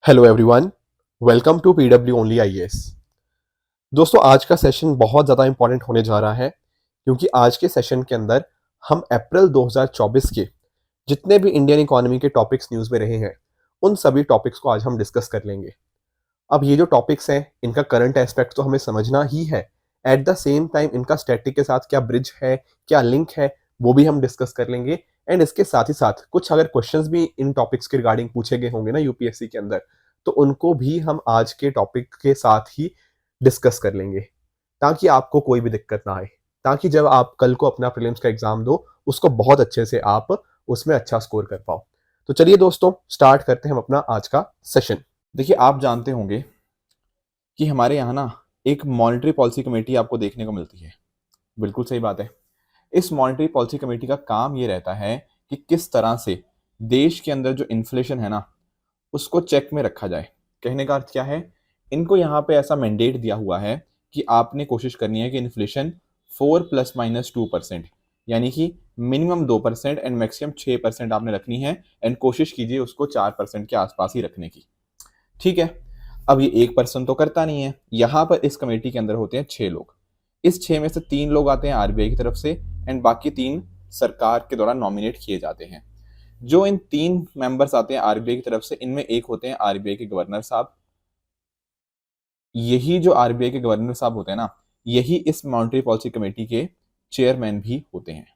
Hello everyone, welcome to PW only IAS. दोस्तों, आज का सेशन बहुत ज़्यादा इंपॉर्टेंट होने जा रहा है क्योंकि आज के सेशन के अंदर हम अप्रैल 2024 के जितने भी इंडियन इकोनॉमी के टॉपिक्स न्यूज़ में रहे हैं, उन सभी टॉपिक्स को आज हम डिस्कस कर लेंगे। अब ये जो टॉपिक्स हैं, इनका करंट एस्पेक्ट तो हमें समझना ही है। एट द सेम टाइम इनका स्टैटिक के साथ क्या ब्रिज है, क्या लिंक है, वो भी हम डिस्कस कर लेंगे। एंड इसके साथ ही साथ कुछ अगर क्वेश्चंस भी इन टॉपिक्स के रिगार्डिंग पूछे गए होंगे ना यूपीएससी के अंदर, तो उनको भी हम आज के टॉपिक के साथ ही डिस्कस कर लेंगे, ताकि आपको कोई भी दिक्कत ना आए, ताकि जब आप कल को अपना प्रीलिम्स का एग्जाम दो, उसको बहुत अच्छे से आप उसमें अच्छा स्कोर कर पाओ। तो चलिए दोस्तों, स्टार्ट करते हैं हम अपना आज का सेशन। देखिए, आप जानते होंगे कि हमारे यहाँ ना एक मॉनेटरी पॉलिसी कमेटी आपको देखने को मिलती है। बिल्कुल सही बात है। इस मॉनेटरी पॉलिसी कमेटी का काम ये रहता है कि किस तरह से देश के अंदर जो इन्फ्लेशन है ना, उसको चेक में रखा जाए। कहने का अर्थ क्या है, इनको यहाँ पे ऐसा मैंडेट दिया हुआ है कि आपने कोशिश करनी है कि इन्फ्लेशन 4 ± 2%, यानी कि मिनिमम 2% एंड मैक्सिमम 6% आपने रखनी है। एंड कोशिश कीजिए उसको 4% के आसपास ही रखने की। ठीक है। अब ये 1% तो करता नहीं है। यहाँ पर इस कमेटी के अंदर होते हैं 6 लोग। इस 6 में से 3 लोग आते हैं आरबीआई की तरफ से एंड बाकी 3 सरकार के द्वारा नॉमिनेट किए जाते हैं। जो इन 3 मेंबर्स आते हैं आरबीआई की तरफ से, इनमें एक होते हैं आरबीआई के गवर्नर साहब। यही जो आरबीआई के गवर्नर साहब होते हैं ना, यही इस मॉनेटरी पॉलिसी कमेटी के चेयरमैन भी होते हैं।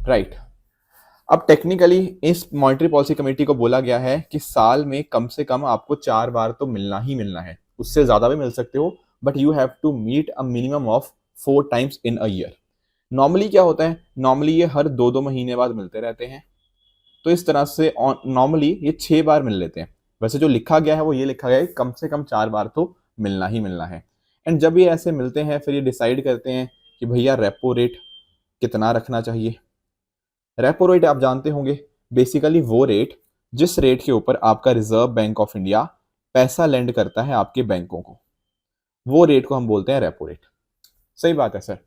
राइट। अब टेक्निकली इस मॉनेटरी पॉलिसी कमेटी को बोला गया है कि साल में कम से कम आपको 4 बार तो मिलना ही मिलना है। उससे ज्यादा भी मिल सकते हो, but you have to meet a minimum of 4 times in a year. Normally क्या होता है, नॉर्मली ये हर 2-2 महीने बाद मिलते रहते हैं। तो इस तरह से नॉर्मली ये 6 बार मिल लेते हैं। वैसे जो लिखा गया है वो ये लिखा गया है कि कम से कम 4 बार तो मिलना ही मिलना है। एंड जब ये ऐसे मिलते हैं, फिर ये डिसाइड करते हैं कि भैया रेपो रेट कितना रखना चाहिए। रेपो रेट आप जानते होंगे, बेसिकली वो रेट जिस रेट के ऊपर आपका रिजर्व बैंक ऑफ इंडिया पैसा लेंड करता है आपके बैंकों को, वो रेट को हम बोलते हैं रेपो रेट। सही बात है सर।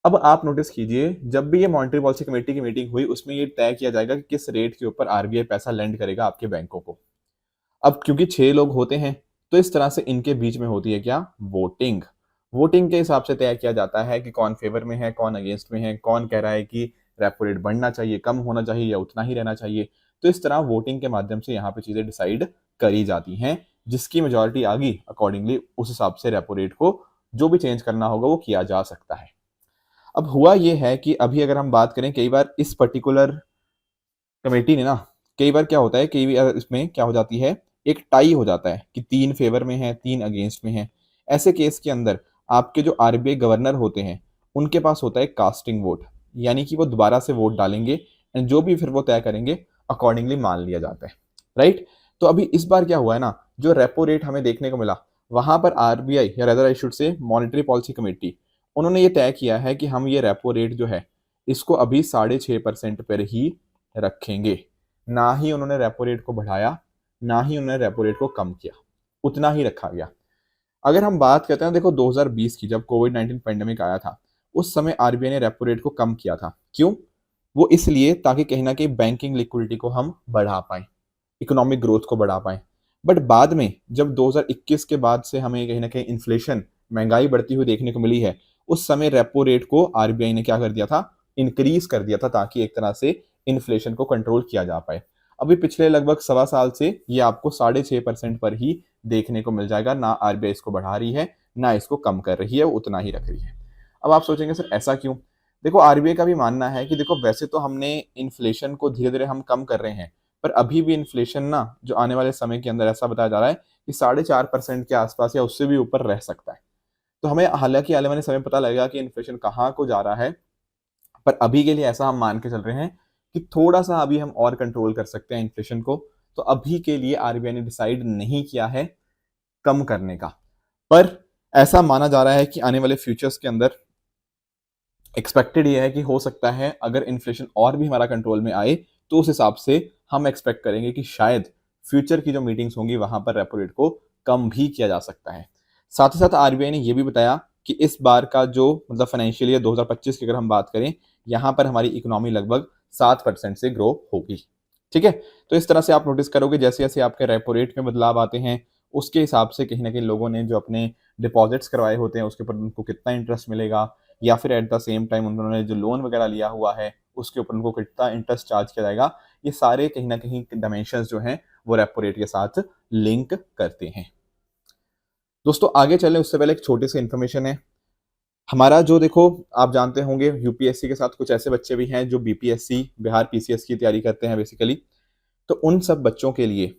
अब आप नोटिस कीजिए, जब भी ये मॉनेटरी पॉलिसी कमेटी की मीटिंग हुई, उसमें ये तय किया जाएगा कि किस रेट के ऊपर आरबीआई पैसा लेंड करेगा आपके बैंकों को। अब क्योंकि 6 लोग होते हैं, तो इस तरह से इनके बीच में होती है क्या, वोटिंग। वोटिंग के हिसाब से तय किया जाता है कि कौन फेवर में है, कौन अगेंस्ट में है, कौन कह रहा है कि रेपो रेट बढ़ना चाहिए, कम होना चाहिए या उतना ही रहना चाहिए। तो इस तरह वोटिंग के माध्यम से यहाँ पे चीजें डिसाइड करी जाती हैं। जिसकी मेजोरिटी आ गई, अकॉर्डिंगली उस हिसाब से रेपो रेट को जो भी चेंज करना होगा वो किया जा सकता है। अब हुआ ये है कि अभी अगर हम बात करें, कई बार इस पर्टिकुलर कमेटी ने ना, कई बार क्या होता है, कई बार इसमें क्या हो जाती है, एक टाई हो जाता है कि 3 फेवर में है, 3 अगेंस्ट में है। ऐसे केस के अंदर आपके जो आरबीआई गवर्नर होते हैं, उनके पास होता है कास्टिंग वोट, यानी कि वो दोबारा से वोट डालेंगे एंड जो भी फिर वो तय करेंगे अकॉर्डिंगली मान लिया जाता है। राइट। तो अभी इस बार क्या हुआ है ना, जो रेपो रेट हमें देखने को मिला, वहां पर आरबीआई या rather I should say monetary policy committee, उन्होंने ये तय किया है कि हम ये रेपो रेट जो है, इसको अभी 6.5% पर ही रखेंगे। ना ही उन्होंने रेपो रेट को बढ़ाया, ना ही उन्होंने रेपो रेट को कम किया, उतना ही रखा गया। अगर हम बात करते हैं, देखो 2020 की, जब कोविड-19 पेंडेमिक आया था, उस समय आरबीआई ने रेपो रेट को कम किया था। क्यों? वो इसलिए ताकि कहीं ना कहीं बैंकिंग लिक्विडिटी को हम बढ़ा पाए, इकोनॉमिक ग्रोथ को बढ़ा पाए। बट बाद में जब 2021 के बाद से हमें कहीं ना कहीं इन्फ्लेशन, महंगाई बढ़ती हुई देखने को मिली है, उस समय रेपो रेट को आरबीआई ने क्या कर दिया था, इंक्रीज कर दिया था, ताकि एक तरह से इन्फ्लेशन को कंट्रोल किया जा पाए। अभी पिछले लगभग 1.25 साल से ये आपको 6.5% पर ही देखने को मिल जाएगा। ना आरबीआई इसको बढ़ा रही है, ना इसको कम कर रही है, वो उतना ही रख रही है। अब आप सोचेंगे सर ऐसा क्यों? देखो, आरबीआई का भी मानना है कि देखो, वैसे तो हमने इन्फ्लेशन को धीरे धीरे हम कम कर रहे हैं, पर अभी भी इन्फ्लेशन ना, जो आने वाले समय के अंदर ऐसा बताया जा रहा है कि 4.5% के आसपास या उससे भी ऊपर रह सकता है। तो हमें हालांकि आने वाले समय पता लगेगा कि इन्फ्लेशन कहाँ को जा रहा है, पर अभी के लिए ऐसा हम मान के चल रहे हैं कि थोड़ा सा अभी हम और कंट्रोल कर सकते हैं इन्फ्लेशन को। तो अभी के लिए आरबीआई ने डिसाइड नहीं किया है कम करने का, पर ऐसा माना जा रहा है कि आने वाले फ्यूचर्स के अंदर एक्सपेक्टेड ये है कि हो सकता है अगर इन्फ्लेशन और भी हमारा कंट्रोल में आए, तो उस हिसाब से हम एक्सपेक्ट करेंगे कि शायद फ्यूचर की जो मीटिंग्स होंगी वहां पर रेपो रेट को कम भी किया जा सकता है। साथ ही साथ आरबीआई ने यह भी बताया कि इस बार का जो मतलब फाइनेंशियल ईयर 2025 की अगर हम बात करें, यहाँ पर हमारी इकोनॉमी लगभग 7% से ग्रो होगी। ठीक है। तो इस तरह से आप नोटिस करोगे जैसे जैसे आपके रेपो रेट में बदलाव आते हैं, उसके हिसाब से कहीं ना कहीं लोगों ने जो अपने डिपॉजिट्स करवाए होते हैं उसके ऊपर उनको कितना इंटरेस्ट मिलेगा, या फिर एट द सेम टाइम उन्होंने जो लोन वगैरह लिया हुआ है उसके ऊपर उनको कितना इंटरेस्ट चार्ज किया जाएगा, ये सारे कहीं ना कहीं डायमेंशंस जो हैं वो रेपो रेट के साथ लिंक करते हैं। दोस्तों आगे चलें उससे पहले एक छोटी सी इन्फॉर्मेशन है। हमारा जो देखो, आप जानते होंगे यूपीएससी के साथ कुछ ऐसे बच्चे भी हैं जो बीपीएससी बिहार पीसीएस की तैयारी करते हैं बेसिकली। तो उन सब बच्चों के लिए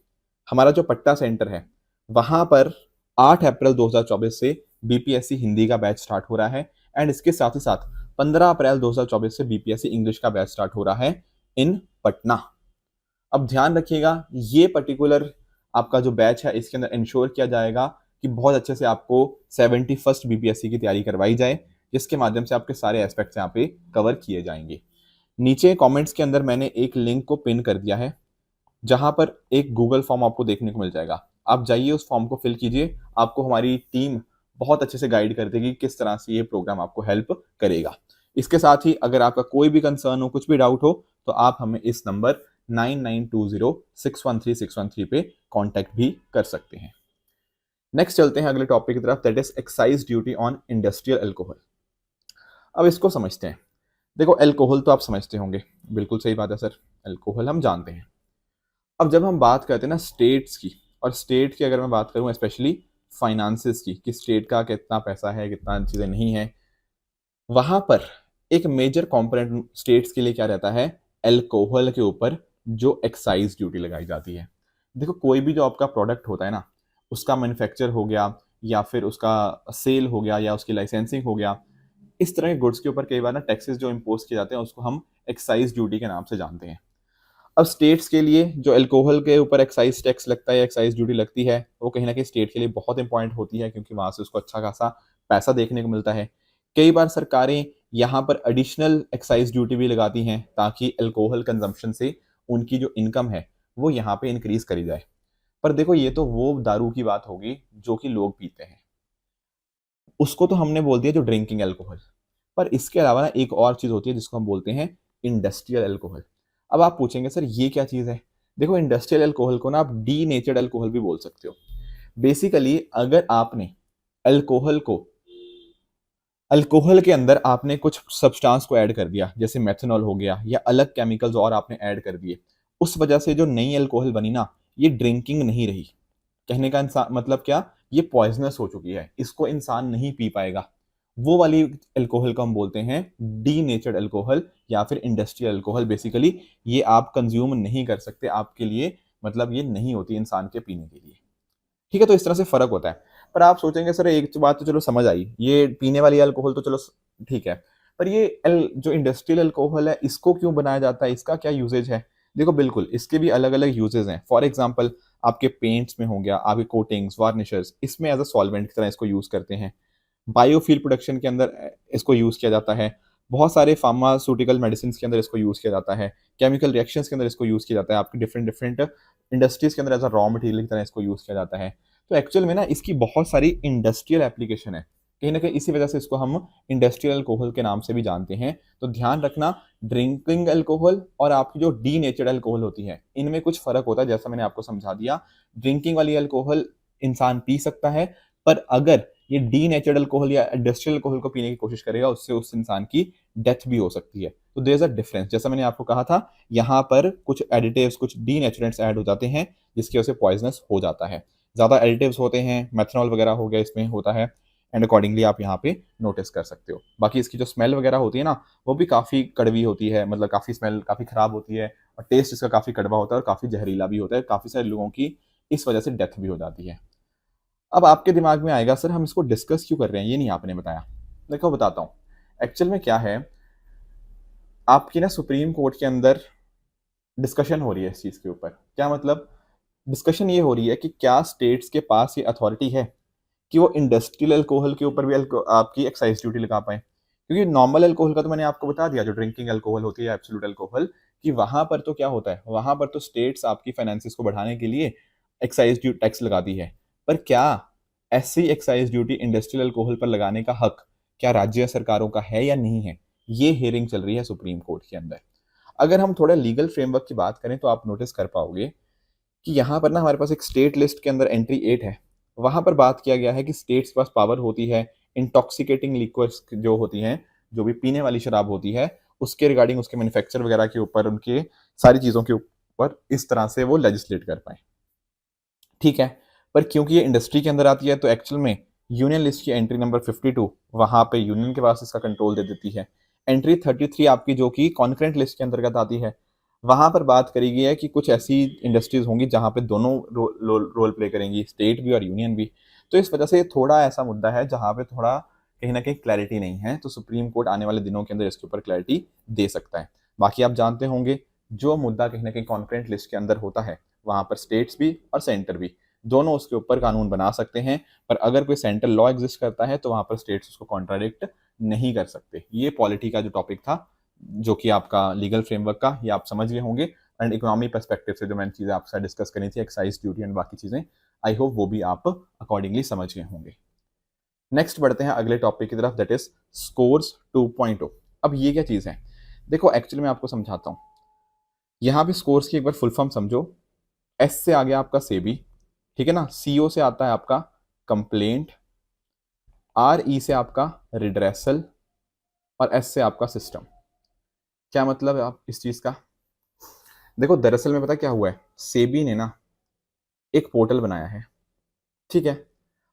हमारा जो पट्टा सेंटर है वहां पर 8 अप्रैल 2024 से बीपीएससी हिंदी का बैच स्टार्ट हो रहा है, एंड इसके साथ ही साथ 15 अप्रैल 2024 से बीपीएससी इंग्लिश का बैच स्टार्ट हो रहा है इन पटना। अब ध्यान रखिएगा, ये पर्टिकुलर आपका जो बैच है इसके अंदर इंश्योर किया जाएगा कि बहुत अच्छे से आपको 71st बीपीएससी की तैयारी करवाई जाए, जिसके माध्यम से आपके सारे एस्पेक्ट्स यहाँ पे कवर किए जाएंगे। नीचे कमेंट्स के अंदर मैंने एक लिंक को पिन कर दिया है जहां पर एक गूगल फॉर्म आपको देखने को मिल जाएगा। आप जाइए उस फॉर्म को फिल कीजिए, आपको हमारी टीम बहुत अच्छे से गाइड कर देगी किस तरह से ये प्रोग्राम आपको हेल्प करेगा। इसके साथ ही अगर आपका कोई भी कंसर्न हो, कुछ भी डाउट हो, तो आप हमें इस नंबर 9920613613 पे कांटेक्ट भी कर सकते हैं। नेक्स्ट चलते हैं अगले टॉपिक की तरफ, that is excise duty on industrial alcohol. अब इसको समझते हैं। देखो अल्कोहल तो आप समझते होंगे, बिल्कुल सही बात है सर, अल्कोहल हम जानते हैं। अब जब हम बात करते हैं ना स्टेट्स की, और स्टेट की अगर मैं बात करूं स्पेशली फाइनेंसेस की, कि स्टेट का कितना पैसा है कितना चीज़ें नहीं है, वहां पर एक मेजर कंपोनेंट स्टेट्स के लिए क्या रहता है, अल्कोहल के ऊपर जो एक्साइज ड्यूटी लगाई जाती है। देखो कोई भी जो आपका प्रोडक्ट होता है ना, उसका मैन्युफैक्चर हो गया या फिर उसका सेल हो गया या उसकी लाइसेंसिंग हो गया, इस तरह के गुड्स के ऊपर कई बार ना टैक्सेस जो इम्पोज किए जाते हैं उसको हम एक्साइज ड्यूटी के नाम से जानते हैं। अब स्टेट्स के लिए जो अल्कोहल के ऊपर एक्साइज टैक्स लगता है, एक्साइज ड्यूटी लगती है, वो कहीं ना कहीं स्टेट के लिए बहुत इंपॉर्टेंट होती है क्योंकि वहां से उसको अच्छा खासा पैसा देखने को मिलता है। कई बार सरकारें यहाँ पर एडिशनल एक्साइज ड्यूटी भी लगाती हैं ताकि अल्कोहल कंजम्पशन से उनकी जो इनकम है वो यहाँ पे इंक्रीज करी जाए। पर देखो ये तो वो दारू की बात होगी जो कि लोग पीते हैं, उसको तो हमने बोल दिया जो ड्रिंकिंग अल्कोहल। पर इसके अलावा ना एक और चीज होती है जिसको हम बोलते हैं इंडस्ट्रियल अल्कोहल। अब आप पूछेंगे सर ये क्या चीज है। देखो इंडस्ट्रियल अल्कोहल को ना आप डी नेचर्ड अल्कोहल भी बोल सकते हो। बेसिकली अगर आपने अल्कोहल को, अल्कोहल के अंदर आपने कुछ सब्सटेंस को ऐड कर दिया जैसे मेथनॉल हो गया या अलग केमिकल्स और आपने ऐड कर दिए, उस वजह से जो नई अल्कोहल बनी ना, ये ड्रिंकिंग नहीं रही। कहने का इंसान मतलब क्या, ये पॉइजनस हो चुकी है, इसको इंसान नहीं पी पाएगा। वो वाली अल्कोहल को हम बोलते हैं डी नेचर्ड अल्कोहल या फिर इंडस्ट्रियल अल्कोहल। बेसिकली ये आप कंज्यूम नहीं कर सकते, आपके लिए मतलब ये नहीं होती इंसान के पीने के लिए। ठीक है, तो इस तरह से फर्क होता है। पर आप सोचेंगे सर एक बात तो चलो समझ आई, ये पीने वाली अल्कोहल तो चलो ठीक है, पर ये जो इंडस्ट्रियल अल्कोहल है इसको क्यों बनाया जाता है, इसका क्या यूजेज है। देखो बिल्कुल इसके भी अलग अलग यूजेज हैं। फॉर एग्जाम्पल आपके पेंट्स में हो गया, आपके कोटिंग्स वार्निशर्स, इसमें एज अ सॉल्वेंट की तरह इसको यूज करते हैं। बायोफ्यूल प्रोडक्शन के अंदर इसको यूज किया जाता है। बहुत सारे फार्मास्यूटिकल मेडिसिन के अंदर इसको यूज किया जाता है। केमिकल रिएक्शंस के अंदर इसको यूज किया जाता है। आपके डिफरेंट डिफरेंट इंडस्ट्रीज के अंदर एज अ रॉ मटेरियल की तरह इसको यूज किया जाता है। तो एक्चुअल में ना इसकी बहुत सारी इंडस्ट्रियल एप्लीकेशन है, कहीं ना कहीं इसी वजह से इसको हम इंडस्ट्रियल अल्कोहल के नाम से भी जानते हैं। तो ध्यान रखना, ड्रिंकिंग अल्कोहल और आपकी जो डी नेचर्ड अल्कोहल होती है इनमें कुछ फर्क होता है, जैसा मैंने आपको समझा दिया। ड्रिंकिंग वाली अल्कोहल इंसान पी सकता है, पर अगर ये डी नेचर्ड अल्कोहल या इंडस्ट्रियल अल्कोहल को पीने की कोशिश करेगा उससे उस इंसान की डेथ भी हो सकती है। तो देयर इज अ डिफरेंस, जैसा मैंने आपको कहा था, यहाँ पर कुछ एडिटिव्स कुछ डी नेचुरेंट्स ऐड हो जाते हैं जिसकी वजह से पॉइजनस हो जाता है। ज़्यादा एडिटिव्स होते हैं, मेथनॉल वगैरह हो गया इसमें होता है, एंड अकॉर्डिंगली आप यहाँ पे नोटिस कर सकते हो। बाकी इसकी जो स्मेल वगैरह होती है ना, वो भी काफ़ी कड़वी होती है, मतलब काफ़ी स्मेल काफ़ी ख़राब होती है, और टेस्ट इसका काफ़ी कड़वा होता है और काफ़ी जहरीला भी होता है। काफ़ी सारे लोगों की इस वजह से डेथ भी हो जाती है। अब आपके दिमाग में आएगा सर हम इसको डिस्कस क्यों कर रहे हैं, ये नहीं आपने बताया। देखो बताता हूँ, एक्चुअल में क्या है, आपकी ना सुप्रीम कोर्ट के अंदर डिस्कशन हो रही है इस चीज़ के ऊपर। क्या मतलब, डिस्कशन ये हो रही है कि क्या स्टेट्स के पास ये अथॉरिटी है कि वो इंडस्ट्रियल अल्कोहल के ऊपर भी आपकी एक्साइज ड्यूटी लगा पाए। क्योंकि नॉर्मल अल्कोहल का तो मैंने आपको बता दिया, जो ड्रिंकिंग अल्कोहल होती है एब्सोल्यूट अल्कोहल, कि वहां पर तो क्या होता है, वहां पर तो स्टेट्स आपकी फाइनेंसिस को बढ़ाने के लिए एक्साइज ड्यूटी टैक्स लगाती है। पर क्या ऐसी एक्साइज ड्यूटी इंडस्ट्रियल अल्कोहल पर लगाने का हक क्या राज्य सरकारों का है या नहीं है, ये हियरिंग चल रही है सुप्रीम कोर्ट के अंदर। अगर हम थोड़ा लीगल फ्रेमवर्क की बात करें तो आप नोटिस कर पाओगे कि यहाँ पर ना हमारे पास एक स्टेट लिस्ट के अंदर एंट्री 8 है, वहां पर बात किया गया है कि स्टेट्स के पास पावर होती है इंटॉक्सिकेटिंग लिक्विड्स जो होती हैं, जो भी पीने वाली शराब होती है, उसके रिगार्डिंग उसके मैन्युफैक्चर वगैरह के ऊपर, उनके सारी चीज़ों के ऊपर इस तरह से वो लेजिस्लेट कर पाए। ठीक है, पर क्योंकि ये इंडस्ट्री के अंदर आती है तो एक्चुअल में यूनियन लिस्ट की एंट्री नंबर 52 वहां पे यूनियन के पास इसका कंट्रोल दे देती है। एंट्री 33 आपकी जो कि कॉन्करेंट लिस्ट के अंतर्गत आती है, वहां पर बात करी गई है कि कुछ ऐसी इंडस्ट्रीज होंगी जहां पे दोनों रोल प्ले करेंगी, स्टेट भी और यूनियन भी। तो इस वजह से थोड़ा ऐसा मुद्दा है जहां पे थोड़ा कहीं ना कहीं क्लैरिटी नहीं है, तो सुप्रीम कोर्ट आने वाले दिनों के अंदर इसके ऊपर क्लैरिटी दे सकता है। बाकी आप जानते होंगे जो मुद्दा कहीं ना कहीं कॉन्करेंट लिस्ट के अंदर होता है वहां पर स्टेट्स भी और सेंटर भी दोनों उसके ऊपर कानून बना सकते हैं, पर अगर कोई सेंट्रल लॉ एग्जिस्ट करता है तो वहां पर स्टेट्स उसको कॉन्ट्राडिक्ट नहीं कर सकते। ये पॉलिटी का जो टॉपिक था, जो कि आपका लीगल फ्रेमवर्क का, ये आप समझ गए होंगे। एंड इकोनॉमी पर्सपेक्टिव से जो मैंने चीजें आपसे डिस्कस करी थी, एक्साइज ड्यूटी एंड बाकी चीजें, आई होप वो भी आप अकॉर्डिंगली समझ गए होंगे। नेक्स्ट बढ़ते हैं अगले टॉपिक की तरफ, दैट इज स्कोर्स 2.0। अब ये क्या चीज है, देखो एक्चुअली मैं आपको समझाता हूँ। यहाँ पे स्कोर्स की एक बार फुल फॉर्म समझो। एस से आ गया आपका सेबी, ठीक है ना। सीओ से आता है आपका कंप्लेंट, आर ई से आपका रिड्रेसल, और एस से आपका सिस्टम। क्या मतलब है आप इस चीज का, देखो दरअसल में पता क्या हुआ है, सेबी ने ना एक पोर्टल बनाया है, ठीक है।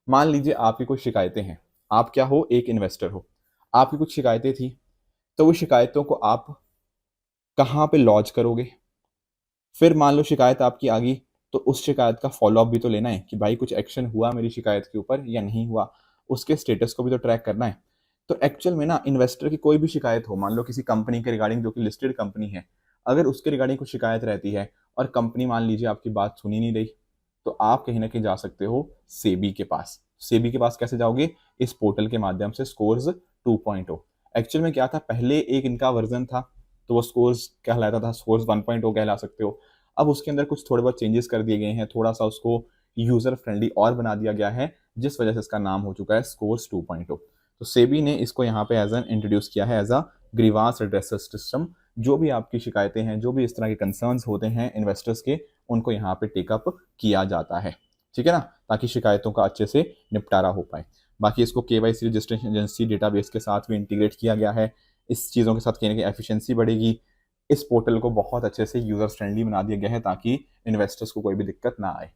मान लीजिए आपकी कुछ शिकायतें हैं, आप क्या हो, एक इन्वेस्टर हो, आपकी कुछ शिकायतें थी, तो वो शिकायतों को आप कहाँ पे लॉन्च करोगे। फिर मान लो शिकायत आपकी आ गई, तो उस शिकायत का फॉलोअप भी तो लेना है कि भाई कुछ एक्शन हुआ मेरी शिकायत के ऊपर या नहीं हुआ, उसके स्टेटस को भी तो ट्रैक करना है। तो एक्चुअल में ना इन्वेस्टर की कोई भी शिकायत हो, मान लो किसी कंपनी के रिगार्डिंग जो कि लिस्टेड कंपनी है, अगर उसके रिगार्डिंग कुछ शिकायत रहती है और कंपनी मान लीजिए आपकी बात सुनी नहीं रही, तो आप कहीं ना कहीं जा सकते हो सेबी के पास। सेबी के पास कैसे जाओगे, इस पोर्टल के माध्यम से, स्कोर्स 2.0। एक्चुअल में क्या था, पहले एक इनका वर्जन था तो वो स्कोर्स कहलाता था, स्कोर्स 1.0 कहला सकते हो। अब उसके अंदर कुछ थोड़े बहुत चेंजेस कर दिए गए हैं, थोड़ा सा उसको यूजर फ्रेंडली और बना दिया गया है, जिस वजह से इसका नाम हो चुका है स्कोर्स 2.0। तो सेबी ने इसको यहाँ पे एज एन इंट्रोड्यूस किया है as a grievance redressal system. जो भी आपकी शिकायतें हैं, जो भी इस तरह के कंसर्न्स होते हैं इन्वेस्टर्स के, उनको यहाँ पे टेकअप किया जाता है, ठीक है ना, ताकि शिकायतों का अच्छे से निपटारा हो पाए। बाकी इसको केवाईसी रजिस्ट्रेशन एजेंसी डेटाबेस के साथ भी इंटीग्रेट किया गया है। इस चीज़ों के साथ कहीं ना कहीं एफिशिएंसी बढ़ेगी। इस पोर्टल को बहुत अच्छे से यूजर फ्रेंडली बना दिया गया है ताकि इन्वेस्टर्स को कोई भी दिक्कत ना आए।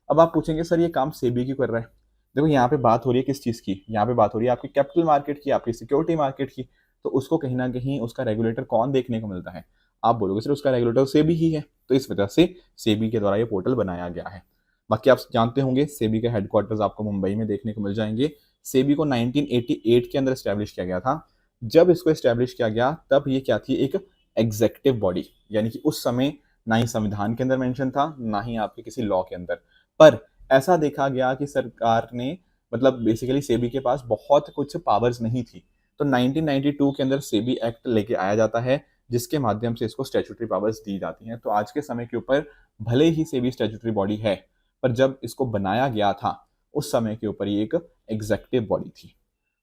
अब आप पूछेंगे सर ये काम सेबी क्यों कर रहा है। देखो यहाँ पे बात हो रही है किस चीज़ की, यहाँ पे बात हो रही है आपकी कैपिटल मार्केट की, आपकी सिक्योरिटी मार्केट की। तो उसको कहीं ना कहीं उसका रेगुलेटर कौन देखने को मिलता है, आप बोलोगे सर उसका रेगुलेटर सेबी ही है, तो इस वजह से सेबी के द्वारा ये पोर्टल बनाया गया है। बाकी आप जानते होंगे सेबी के हेडक्वार्टर्स आपको मुंबई में देखने को मिल जाएंगे। सेबी को 1988 के अंदर स्टैब्लिश किया गया था। जब इसको स्टैब्लिश किया गया तब ये क्या थी, एक एग्जेक्टिव बॉडी, यानी कि उस समय ना ही संविधान के अंदर मेंशन था, ना ही आपके किसी लॉ के अंदर। पर ऐसा देखा गया कि सरकार ने, मतलब बेसिकली सेबी के पास बहुत कुछ पावर्स नहीं थी, तो 1992 के अंदर सेबी एक्ट लेके आया जाता है, जिसके माध्यम से इसको स्टैट्यूटरी पावर्स दी जाती हैं। तो आज के समय के ऊपर भले ही सेबी स्टैट्यूटरी बॉडी है, पर जब इसको बनाया गया था उस समय के ऊपर ये एक एग्जेक्टिव बॉडी थी।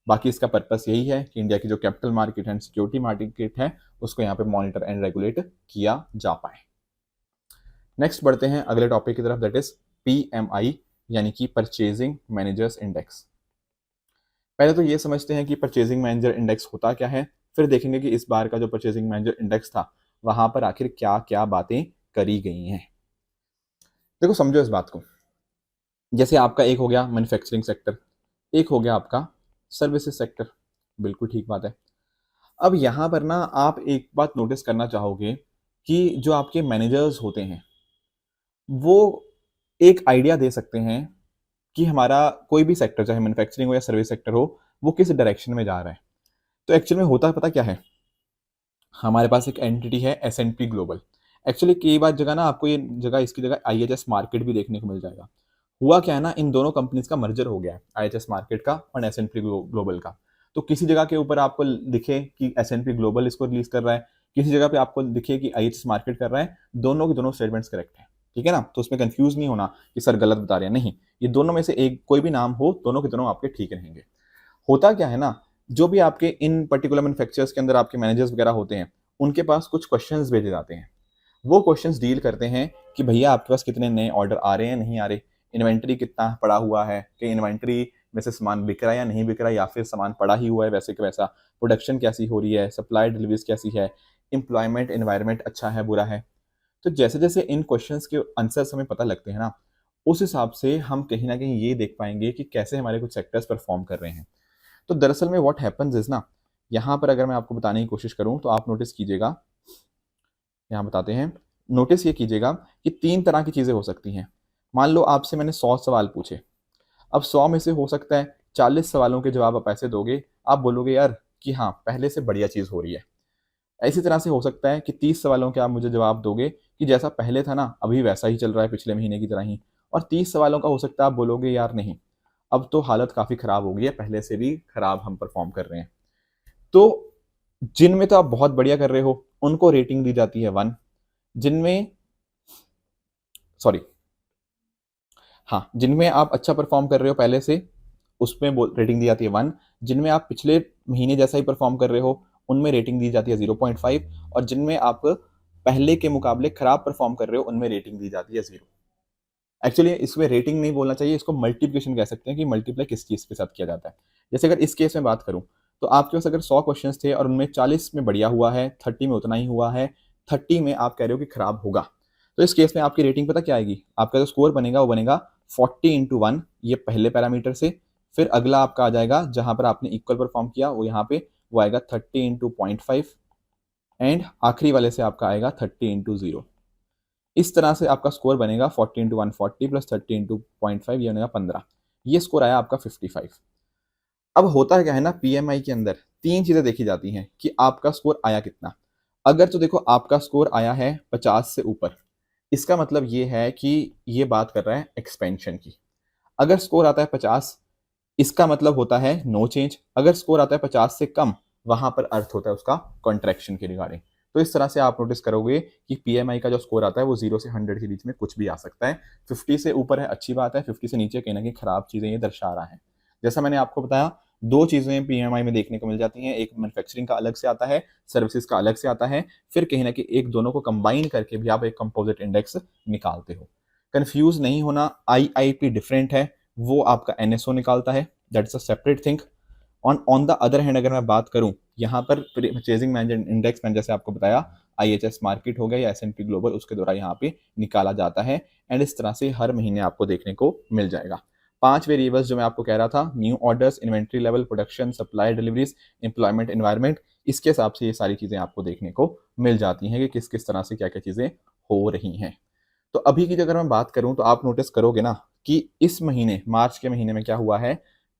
बाकी इसका पर्पस यही है कि इंडिया की जो capital market and security market है उसको यहाँ पे मॉनिटर एंड रेगुलेट किया जा पाए। नेक्स्ट बढ़ते हैं अगले टॉपिक की तरफ, दैट इज पीएमआई, यानी कि परचेजिंग मैनेजर्स इंडेक्स। पहले तो ये समझते हैं कि परचेजिंग मैनेजर इंडेक्स होता क्या है, फिर देखेंगे कि इस बार का जो परचेजिंग मैनेजर इंडेक्स था वहां पर आखिर क्या क्या बातें करी गई हैं। देखो समझो इस बात को, जैसे आपका एक हो गया मैन्युफैक्चरिंग सेक्टर, एक हो गया आपका सर्विसेज सेक्टर, बिल्कुल ठीक बात है। अब यहाँ पर ना आप एक बात नोटिस करना चाहोगे कि जो आपके मैनेजर्स होते हैं वो एक आइडिया दे सकते हैं कि हमारा कोई भी सेक्टर, चाहे मैन्युफैक्चरिंग हो या सर्विस सेक्टर हो, वो किस डायरेक्शन में जा रहा है। तो एक्चुअल में होता पता क्या है, हमारे पास एक एंटिटी है S&P ग्लोबल। एक्चुअली कई बार जगह ना आपको ये जगह, इसकी जगह IHS मार्केट भी देखने को मिल जाएगा। हुआ क्या है ना, इन दोनों कंपनीज का मर्जर हो गया है, IHS मार्केट का और S&P ग्लोबल का। तो किसी जगह के ऊपर आपको दिखे कि S&P ग्लोबल इसको रिलीज कर रहा है, किसी जगह पे आपको दिखे कि IHS मार्केट कर रहा है, दोनों के दोनों स्टेटमेंट्स करेक्ट है, ठीक है ना। तो उसमें कंफ्यूज नहीं होना कि सर गलत बता रहे हैं, नहीं, ये दोनों में से एक कोई भी नाम हो, दोनों के दोनों आपके ठीक रहेंगे। होता क्या है ना, जो भी आपके इन पर्टिकुलर मैन्युफैक्चरर्स के अंदर आपके मैनेजर्स वगैरह होते हैं, उनके पास कुछ क्वेश्चंस भेजे जाते हैं। वो क्वेश्चंस डील करते हैं कि भैया आपके पास कितने नए ऑर्डर आ रहे हैं, नहीं आ रहे, इन्वेंट्री कितना पड़ा हुआ है, कि इन्वेंट्री में से सामान बिक रहा है या नहीं बिक रहा है, या फिर सामान पड़ा ही हुआ है वैसे कि वैसा, प्रोडक्शन कैसी हो रही है, सप्लाई डिलीवरीज कैसी है, एम्प्लॉयमेंट एनवायरनमेंट अच्छा है बुरा है। तो जैसे जैसे इन क्वेश्चंस के आंसर्स हमें पता लगते हैं ना, उस हिसाब से हम कहीं ना कहीं ये देख पाएंगे कि कैसे हमारे कुछ सेक्टर्स परफॉर्म कर रहे हैं। तो दरअसल में व्हाट हैपेंस इज ना, यहाँ पर अगर मैं आपको बताने की कोशिश करूँ तो आप नोटिस कीजिएगा, यहाँ बताते हैं, नोटिस ये कीजिएगा कि 3 तरह की चीज़ें हो सकती हैं। मान लो आपसे मैंने 100 सवाल पूछे, अब 100 में से हो सकता है 40 सवालों के जवाब आप ऐसे दोगे, आप बोलोगे यार कि हाँ पहले से बढ़िया चीज़ हो रही है। इसी तरह से हो सकता है कि 30 सवालों के आप मुझे जवाब दोगे कि जैसा पहले था ना अभी वैसा ही चल रहा है पिछले महीने की तरह ही, और 30 सवालों का हो सकता है आप बोलोगे यार नहीं, अब तो हालत काफ़ी ख़राब हो गई है, पहले से भी ख़राब हम परफॉर्म कर रहे हैं। तो जिनमें तो आप बहुत बढ़िया कर रहे हो उनको रेटिंग दी जाती है 1, जिनमें सॉरी हाँ जिनमें आप अच्छा परफॉर्म कर रहे हो पहले से उसमें रेटिंग दी जाती है 1, जिनमें आप पिछले महीने जैसा ही परफॉर्म कर रहे हो उनमें रेटिंग दी जाती है 0.5, और जिनमें आप पहले के मुकाबले खराब परफॉर्म कर रहे हो उनमें रेटिंग दी जाती है 0। एक्चुअली इसमें रेटिंग नहीं बोलना चाहिए, इसको मल्टीप्लिकेशन कह सकते हैं कि मल्टीप्लाई किस चीज़ के साथ किया जाता है। जैसे अगर इस केस में बात करूं तो आपके पास अगर 100 क्वेश्चन थे और उनमें 40 में बढ़िया हुआ है, 30 में उतना ही हुआ है, 30 में आप कह रहे हो कि खराब होगा, तो इस केस में आपकी रेटिंग पता क्या आएगी, आपका जो स्कोर बनेगा वो बनेगा 40/1, ये पहले पैरामीटर से। फिर अगला आपका आ जाएगा जहां पर आपने इक्वल परफॉर्म किया वो यहाँ पे वो आएगा 30/0.5, एंड आखिरी वाले से आपका आएगा 30/0। इस तरह से आपका स्कोर बनेगा 40/140 प्लस 30/0.5, ये बनेगा 15। ये स्कोर आया आपका 55। अब होता है क्या है ना, पीएमआई के अंदर 3 चीजें देखी जाती हैं कि आपका स्कोर आया कितना। अगर तो देखो आपका स्कोर आया है 50 से ऊपर, इसका मतलब ये है कि ये बात कर रहा है एक्सपेंशन की। अगर स्कोर आता है 50, इसका मतलब होता है नो चेंज। अगर स्कोर आता है 50 से कम, वहां पर अर्थ होता है उसका कॉन्ट्रैक्शन के रिगार्डिंग। तो इस तरह से आप नोटिस करोगे कि पीएमआई का जो स्कोर आता है वो 0 से 100 के बीच में कुछ भी आ सकता है। 50 से ऊपर है अच्छी बात है, 50 से नीचे कहीं ना कहीं खराब चीजें ये दर्शा रहा है। जैसा मैंने आपको बताया, 2 चीजें पीएमआई में देखने को मिल जाती हैं, एक मैन्युफैक्चरिंग का अलग से आता है, सर्विसेज का अलग से आता है, फिर कहीं ना कहीं एक दोनों को कंबाइन करके भी आप एक कंपोजिट इंडेक्स निकालते हो। कंफ्यूज नहीं होना, आईआईपी डिफरेंट है, वो आपका एनएसओ निकालता है, that's a separate thing. On the other hand अगर मैं बात करूं, यहाँ पर परचेजिंग मैनेजर इंडेक्स मैंने जैसे आपको बताया आईएचएस मार्केट हो गया या एसएनपी ग्लोबल, उसके द्वारा यहाँ पे निकाला जाता है, एंड इस तरह से हर महीने आपको देखने को मिल जाएगा। 5 वेरिएबल्स जो मैं आपको कह रहा था, new orders, inventory level, production, supply deliveries, employment environment, इसके हिसाब से ये सारी चीजें आपको देखने को मिल जाती हैं कि किस किस तरह से क्या क्या चीजें हो रही हैं। तो अभी की अगर मैं बात करूं तो आप नोटिस करोगे ना कि इस महीने मार्च के महीने में क्या हुआ है,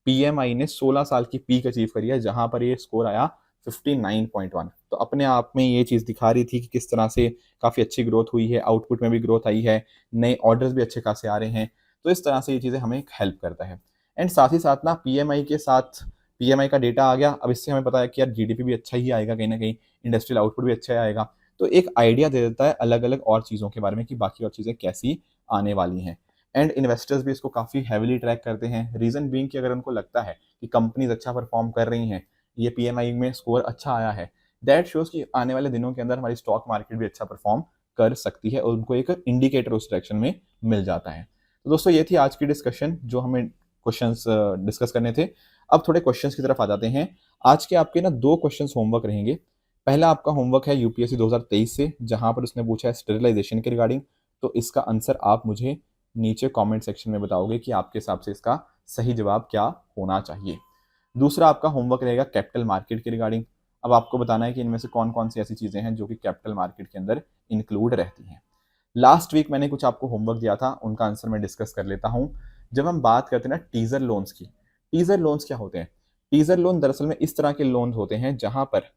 पीएमआई ने 16 साल की पीक अचीव करी है, जहां पर ये स्कोर आया 59.1। तो अपने आप में ये चीज दिखा रही थी कि किस तरह से काफी अच्छी ग्रोथ हुई है, आउटपुट में भी ग्रोथ आई है, नए ऑर्डर्स भी अच्छे खासे आ रहे हैं। तो इस तरह से ये चीजें हमें हेल्प करता है। एंड साथ ही साथ ना पीएमआई के साथ पीएमआई का डेटा आ गया, अब इससे हमें पता है कि यार जीडीपी भी अच्छा ही आएगा, कहीं ना कहीं इंडस्ट्रियल आउटपुट भी अच्छा ही आएगा। तो एक आइडिया दे देता है अलग अलग और चीज़ों के बारे में कि बाकी और चीज़ें कैसी आने वाली हैं। एंड इन्वेस्टर्स भी इसको काफ़ी हैविली ट्रैक करते हैं, रीज़न बीइंग कि अगर उनको लगता है कि कंपनीज अच्छा परफॉर्म कर रही हैं, ये पीएमआई में स्कोर अच्छा आया है, दैट शोज कि आने वाले दिनों के अंदर हमारी स्टॉक मार्केट भी अच्छा परफॉर्म कर सकती है, और उनको एक इंडिकेटर उस डायरेक्शन में मिल जाता है। तो दोस्तों ये थी आज की डिस्कशन, जो हमें क्वेश्चंस डिस्कस करने थे। अब थोड़े क्वेश्चंस की तरफ आ जाते हैं। आज के आपके ना 2 क्वेश्चंस होमवर्क रहेंगे। पहला आपका होमवर्क है यूपीएससी 2023 से, जहां पर उसने पूछा है स्टेरिलाइजेशन के रिगार्डिंग। तो इसका आंसर आप मुझे नीचे कमेंट सेक्शन में बताओगे कि आपके हिसाब से इसका सही जवाब क्या होना चाहिए। दूसरा आपका होमवर्क रहेगा कैपिटल मार्केट के रिगार्डिंग। अब आपको बताना है कि इनमें से कौन कौन सी ऐसी चीजें हैं जो कि कैपिटल मार्केट के अंदर इंक्लूड रहती हैं। लास्ट वीक मैंने कुछ आपको होमवर्क दिया था, उनका आंसर मैं डिस्कस कर लेता हूं। जब हम बात करते हैं ना टीजर लोन्स की, टीजर लोन्स क्या होते हैं? टीजर लोन दरअसल में इस तरह के लोन होते हैं जहां पर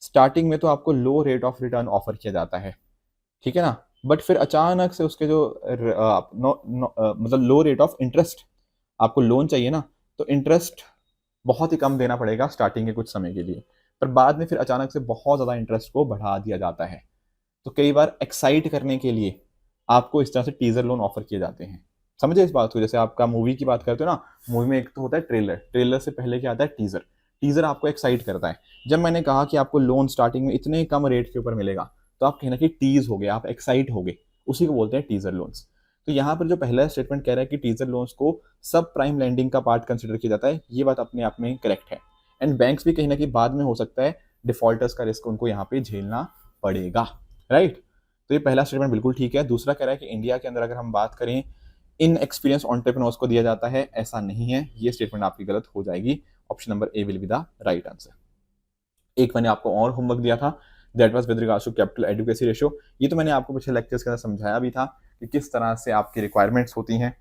स्टार्टिंग में तो आपको लो रेट ऑफ रिटर्न ऑफर किया जाता है, ठीक है ना, बट फिर अचानक से उसके जो मतलब लो रेट ऑफ इंटरेस्ट, आपको लोन चाहिए ना, तो इंटरेस्ट बहुत ही कम देना पड़ेगा स्टार्टिंग के कुछ समय के लिए, पर बाद में फिर अचानक से बहुत ज़्यादा इंटरेस्ट को बढ़ा दिया जाता है। तो कई बार एक्साइट करने के लिए आपको इस तरह से टीजर लोन ऑफर किए जाते हैं। समझे इस बात को? जैसे आपका मूवी की बात करते हो ना, मूवी में एक तो होता है ट्रेलर, ट्रेलर से पहले क्या आता है टीजर। टीजर आपको एक्साइट करता है। जब मैंने कहा कि आपको लोन स्टार्टिंग में इतने कम रेट के ऊपर मिलेगा, तो आप कहीं ना कहीं टीज हो गए, आप एक्साइट हो गए, उसी को बोलते हैं टीजर लोन्स। तो यहाँ पर जो पहला स्टेटमेंट कह रहा है कि टीजर लोन्स को सब प्राइम लैंडिंग का पार्ट कंसिडर किया जाता है, ये बात अपने आप में करेक्ट है। एंड बैंक्स भी कहीं ना कहीं बाद में हो सकता है डिफॉल्टर्स का रिस्क उनको यहाँ पे झेलना पड़ेगा, राइट। तो ये पहला स्टेटमेंट बिल्कुल ठीक है। दूसरा कह रहा है कि इंडिया के अंदर अगर हम बात करें इन एक्सपीरियंस एंटरप्रेन्योर्स को दिया जाता है, ऐसा नहीं है, ये स्टेटमेंट आपकी गलत हो जाएगी। Option number A will be the right answer. एक मैंने आपको और होमवर्क दिया था, that was with regards to capital adequacy ratio. ये तो मैंने आपको पिछले लेक्चर्स के अंदर समझाया भी था कि किस तरह से आपकी रिक्वायरमेंट्स होती हैं,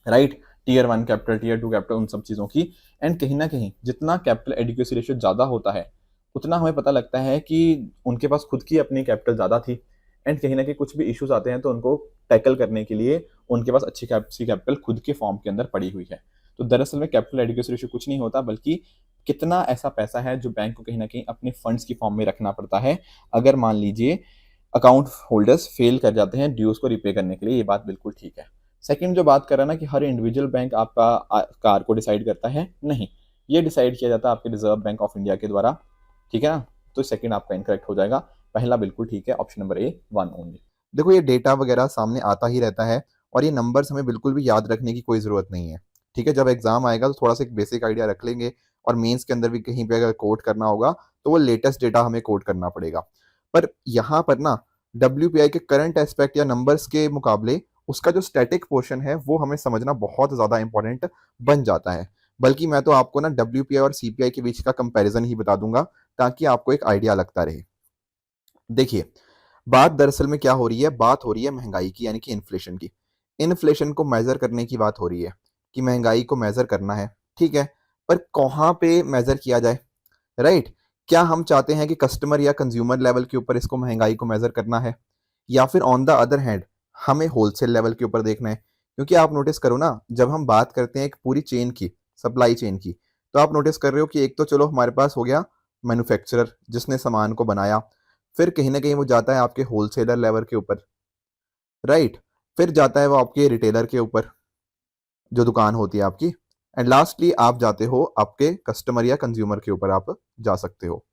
right. Tier 1 capital, tier 2 capital, उन सब चीज़ों की। एंड कहीं ना कहीं जितना कैपिटल एडिक्वेसी रेशियो ज़्यादा होता है, उतना हमें पता लगता है कि उनके पास खुद की अपनी कैपिटल ज़्यादा थी। एंड कहीं ना कहीं कुछ भी इश्यूज आते हैं तो उनको टैकल करने के लिए उनके पास अच्छी कैपिटल खुद के फॉर्म के अंदर पड़ी हुई है। तो दरअसल में कैपिटल एडिक्वेसी रेशियो कुछ नहीं होता, बल्कि कितना ऐसा पैसा है जो बैंक को कहीं ना कहीं अपने फंड्स की फॉर्म में रखना पड़ता है अगर मान लीजिए अकाउंट होल्डर्स फेल कर जाते हैं ड्यूज को रिपे करने के लिए। ये बात बिल्कुल ठीक है। सेकंड जो बात कर रहा है ना कि हर इंडिविजुअल बैंक आपका कार को डिसाइड करता है, नहीं, ये डिसाइड किया जाता है आपके रिजर्व बैंक ऑफ इंडिया के द्वारा, ठीक है ना। तो सेकंड आपका इनकरेक्ट हो जाएगा, पहला बिल्कुल ठीक है, ऑप्शन नंबर ए 1 ओनली। देखो ये डेटा वगैरह सामने आता ही रहता है और ये नंबर्स हमें बिल्कुल भी याद रखने की कोई ज़रूरत नहीं है, ठीक है। जब एग्जाम आएगा तो थोड़ा सा एक बेसिक आइडिया रख लेंगे और मेंस के अंदर भी कहीं पे अगर कोट करना होगा तो वो लेटेस्ट डेटा हमें कोट करना पड़ेगा। पर यहाँ पर ना WPI के करंट एस्पेक्ट या नंबर्स के मुकाबले उसका जो स्टैटिक पोर्शन है वो हमें समझना बहुत ज़्यादा इंपॉर्टेंट बन जाता है। बल्कि मैं तो आपको ना WPI और CPI के बीच का कंपैरिजन ही बता दूंगा ताकि आपको एक आइडिया लगता रहे। देखिए, बात दरअसल में क्या हो रही है, बात हो रही है महंगाई की, यानी कि इन्फ्लेशन की। इन्फ्लेशन को मेजर करने की बात हो रही है कि महंगाई को मेजर करना है, ठीक है। पर कहाँ पे मेजर किया जाए, राइट। क्या हम चाहते हैं कि कस्टमर या कंज्यूमर लेवल के ऊपर इसको महंगाई को मेजर करना है, या फिर ऑन द अदर हैंड हमें होलसेल लेवल के ऊपर देखना है। क्योंकि आप नोटिस करो ना, जब हम बात करते हैं एक पूरी चेन की, सप्लाई चेन की, तो आप नोटिस कर रहे हो कि एक तो चलो हमारे पास हो गया मैन्युफैक्चरर जिसने सामान को बनाया, फिर कहीं ना कहीं वो जाता है आपके होलसेलर लेवल के ऊपर, राइट। फिर जाता है वो आपके रिटेलर के ऊपर जो दुकान होती है आपकी, एंड लास्टली आप जाते हो आपके कस्टमर या कंज्यूमर के ऊपर आप जा सकते हो।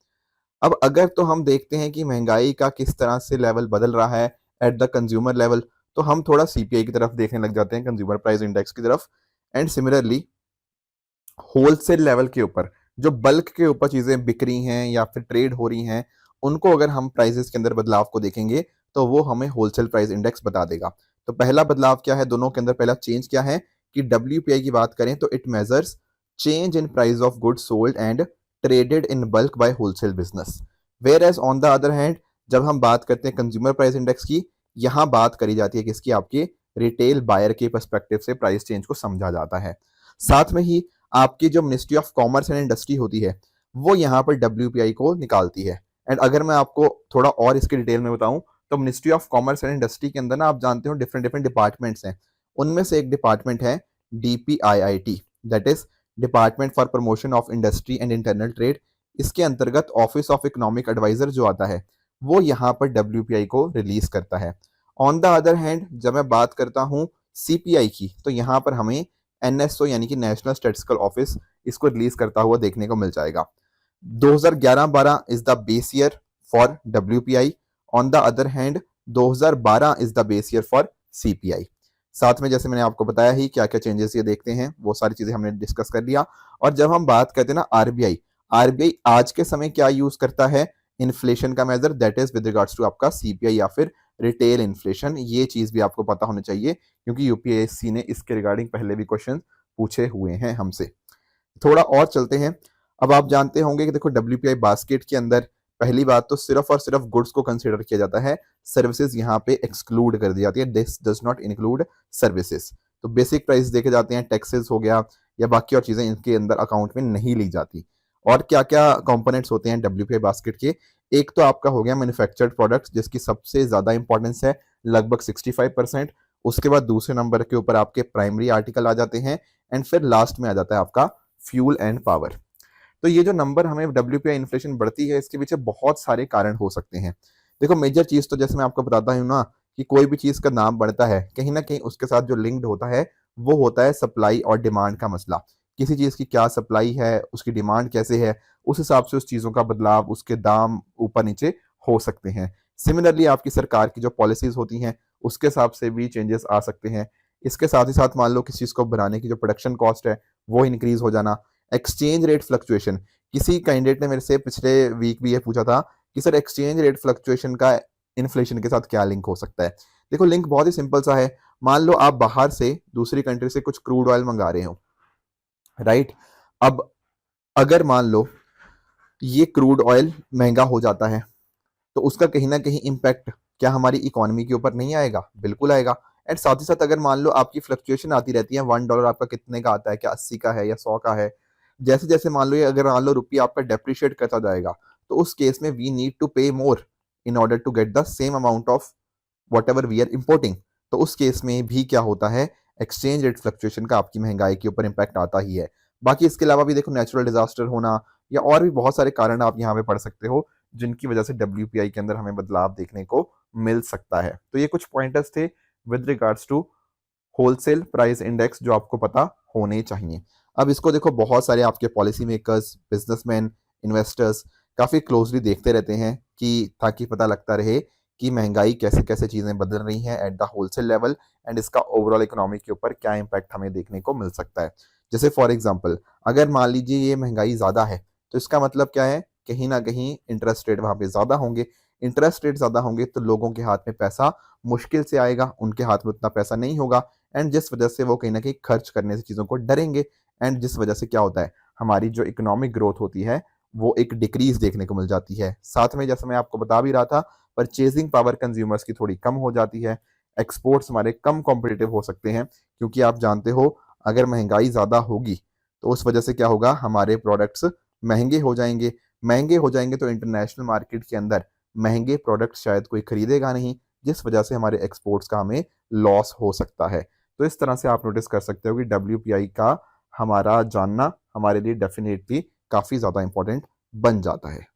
अब अगर तो हम देखते हैं कि महंगाई का किस तरह से लेवल बदल रहा है एट द कंज्यूमर लेवल, तो हम थोड़ा CPI की तरफ देखने लग जाते हैं, कंज्यूमर प्राइस इंडेक्स की तरफ। एंड सिमिलरली होलसेल लेवल के ऊपर जो बल्क के ऊपर चीज़ें बिक रही हैं या फिर ट्रेड हो रही हैं, उनको अगर हम प्राइसेस के अंदर बदलाव को देखेंगे तो वो हमें होलसेल प्राइस इंडेक्स बता देगा। तो पहला बदलाव क्या है दोनों के अंदर, पहला चेंज क्या है कि WPI की बात करें तो it measures change in price of goods sold and traded in bulk by wholesale business. Whereas on the other hand जब हम बात करते हैं कंज्यूमर प्राइस इंडेक्स की, यहाँ बात करी जाती है किसकी, आपके रिटेल बायर के पर्सपेक्टिव से प्राइस चेंज को समझा जाता है। साथ में ही आपकी जो ministry of commerce and industry होती है वो यहाँ पर WPI को निकालती है। एंड अगर मैं आपको थोड़ा और इसके डिटेल में बताऊं तो ministry of commerce and industry के अंदर ना आप जानते हो डिफरेंट डिफरेंट डिपार्टमेंट्स हैं। उनमें से एक डिपार्टमेंट है DPIIT, that is department for promotion of industry and internal trade. इसके अंतर्गत ऑफिस ऑफ इकोनॉमिक एडवाइजर जो आता है वो यहाँ पर WPI को रिलीज करता है। ऑन द अदर हैंड जब मैं बात करता हूँ CPI की, तो यहाँ पर हमें NSO यानी कि नेशनल स्टैटिस्टिकल ऑफिस इसको रिलीज करता हुआ देखने को मिल जाएगा। 2011-12 is the base year for WPI, on the other hand 2012 is the base year for CPI। साथ में जैसे मैंने आपको बताया ही क्या क्या चेंजेस ये देखते हैं वो सारी चीजें हमने डिस्कस कर लिया। और जब हम बात करते हैं ना RBI आज के समय क्या यूज करता है इन्फ्लेशन का measure, that is with regards to आपका CPI या फिर रिटेल इन्फ्लेशन। ये चीज भी आपको पता होनी चाहिए क्योंकि UPSC ने इसके रिगार्डिंग पहले भी क्वेश्चन पूछे हुए हैं हमसे। थोड़ा और चलते हैं। अब आप जानते होंगे कि देखो WPI बास्केट के अंदर पहली बात तो सिर्फ और सिर्फ गुड्स को कंसीडर किया जाता है, सर्विसेज यहाँ पे एक्सक्लूड कर दी जाती है, this does not include services. तो बेसिक प्राइस देखे जाते हैं, टैक्सेस हो गया या बाकी और चीजें इनके अंदर अकाउंट में नहीं ली जाती। और क्या क्या कंपोनेंट्स होते हैं WPI बास्केट के, एक तो आपका हो गया मैन्युफैक्चर्ड प्रोडक्ट्स जिसकी सबसे ज्यादा इंपॉर्टेंस है लगभग 65%। उसके बाद दूसरे नंबर के ऊपर आपके प्राइमरी आर्टिकल आ जाते हैं एंड फिर लास्ट में आ जाता है आपका फ्यूल एंड पावर। तो ये जो नंबर हमें WPI इन्फ्लेशन बढ़ती है इसके पीछे बहुत सारे कारण हो सकते हैं। देखो मेजर चीज तो जैसे मैं आपको बताता हूँ ना कि कोई भी चीज का दाम बढ़ता है कहीं ना कहीं उसके साथ जो लिंक्ड होता है वो होता है सप्लाई और डिमांड का मसला। किसी चीज़ की क्या सप्लाई है, उसकी डिमांड कैसे है, उस हिसाब से उस चीज़ों का बदलाव, उसके दाम ऊपर नीचे हो सकते हैं। सिमिलरली आपकी सरकार की जो पॉलिसीज़ होती हैं, उसके हिसाब से भी चेंजेस आ सकते हैं। इसके साथ ही साथ मान लो किसी चीज़ को बनाने की जो प्रोडक्शन कॉस्ट है, वो इंक्रीज़ हो जाना। एक्सचेंज रेट फ्लक्चुएशन, किसी कैंडिडेट ने मेरे से पिछले वीक भी ये पूछा था कि सर एक्सचेंज रेट फ्लक्चुएशन का इन्फ्लेशन के साथ क्या लिंक हो सकता है? देखो लिंक बहुत ही सिंपल सा है। मान लो आप बाहर से दूसरी कंट्री से कुछ क्रूड ऑयल मंगा रहे हो, राइट? अब अगर मान लो ये क्रूड ऑयल महंगा हो जाता है, तो उसका कहीं ना कहीं इम्पैक्ट क्या हमारी इकोनॉमी के ऊपर नहीं आएगा? बिल्कुल आएगा। एंड साथ ही साथ अगर मान लो आपकी फ्लक्चुएशन आती रहती है, $1 आपका कितने का आता है, क्या 80 का है या 100 का है, जैसे जैसे मान लो ये अगर मान लो रुपया आपका डेप्रिशिएट करता जाएगा, तो उस केस में we need to pay more in order to get the same amount of whatever we are importing. तो उस केस में भी क्या होता है, एक्सचेंज रेट फ्लक्चुएशन का आपकी महंगाई के ऊपर इम्पैक्ट आता ही है। बाकी इसके अलावा भी देखो नेचुरल डिजास्टर होना या और भी बहुत सारे कारण आप यहाँ पे पढ़ सकते हो, जिनकी वजह से WPI के अंदर हमें बदलाव देखने को मिल सकता है। तो ये कुछ पॉइंटर्स थे with regards to wholesale price index जो आपको पता होने चाहिए। अब इसको देखो बहुत सारे आपके पॉलिसी मेकर्स, बिजनेसमैन, इन्वेस्टर्स काफ़ी क्लोजली देखते रहते हैं कि ताकि पता लगता रहे कि महंगाई कैसे कैसे चीज़ें बदल रही हैं at the wholesale level and इसका ओवरऑल इकोनॉमी के ऊपर क्या इम्पैक्ट हमें देखने को मिल सकता है। जैसे फॉर एग्जांपल अगर मान लीजिए ये महंगाई ज़्यादा है, तो इसका मतलब क्या है, कहीं ना कहीं इंटरेस्ट रेट वहाँ पे ज़्यादा होंगे। इंटरेस्ट रेट ज़्यादा होंगे तो लोगों के हाथ में पैसा मुश्किल से आएगा, उनके हाथ में उतना पैसा नहीं होगा एंड जिस वजह से वो कहीं ना कहीं खर्च करने से चीज़ों को डरेंगे एंड जिस वजह से क्या होता है, हमारी जो इकोनॉमिक ग्रोथ होती है वो एक डिक्रीज देखने को मिल जाती है। साथ में जैसे मैं आपको बता भी रहा था, परचेजिंग पावर कंज्यूमर्स की थोड़ी कम हो जाती है, एक्सपोर्ट्स हमारे कम कॉम्पिटिटिव हो सकते हैं, क्योंकि आप जानते हो अगर महंगाई ज़्यादा होगी तो उस वजह से क्या होगा, हमारे प्रोडक्ट्स महंगे हो जाएंगे। महंगे हो जाएंगे तो इंटरनेशनल मार्केट के अंदर महंगे प्रोडक्ट्स शायद कोई खरीदेगा नहीं, जिस वजह से हमारे एक्सपोर्ट्स का हमें लॉस हो सकता है। तो इस तरह से आप नोटिस कर सकते हो कि WPI का हमारा जानना हमारे लिए डेफिनेटली काफ़ी ज़्यादा इंपॉर्टेंट बन जाता है।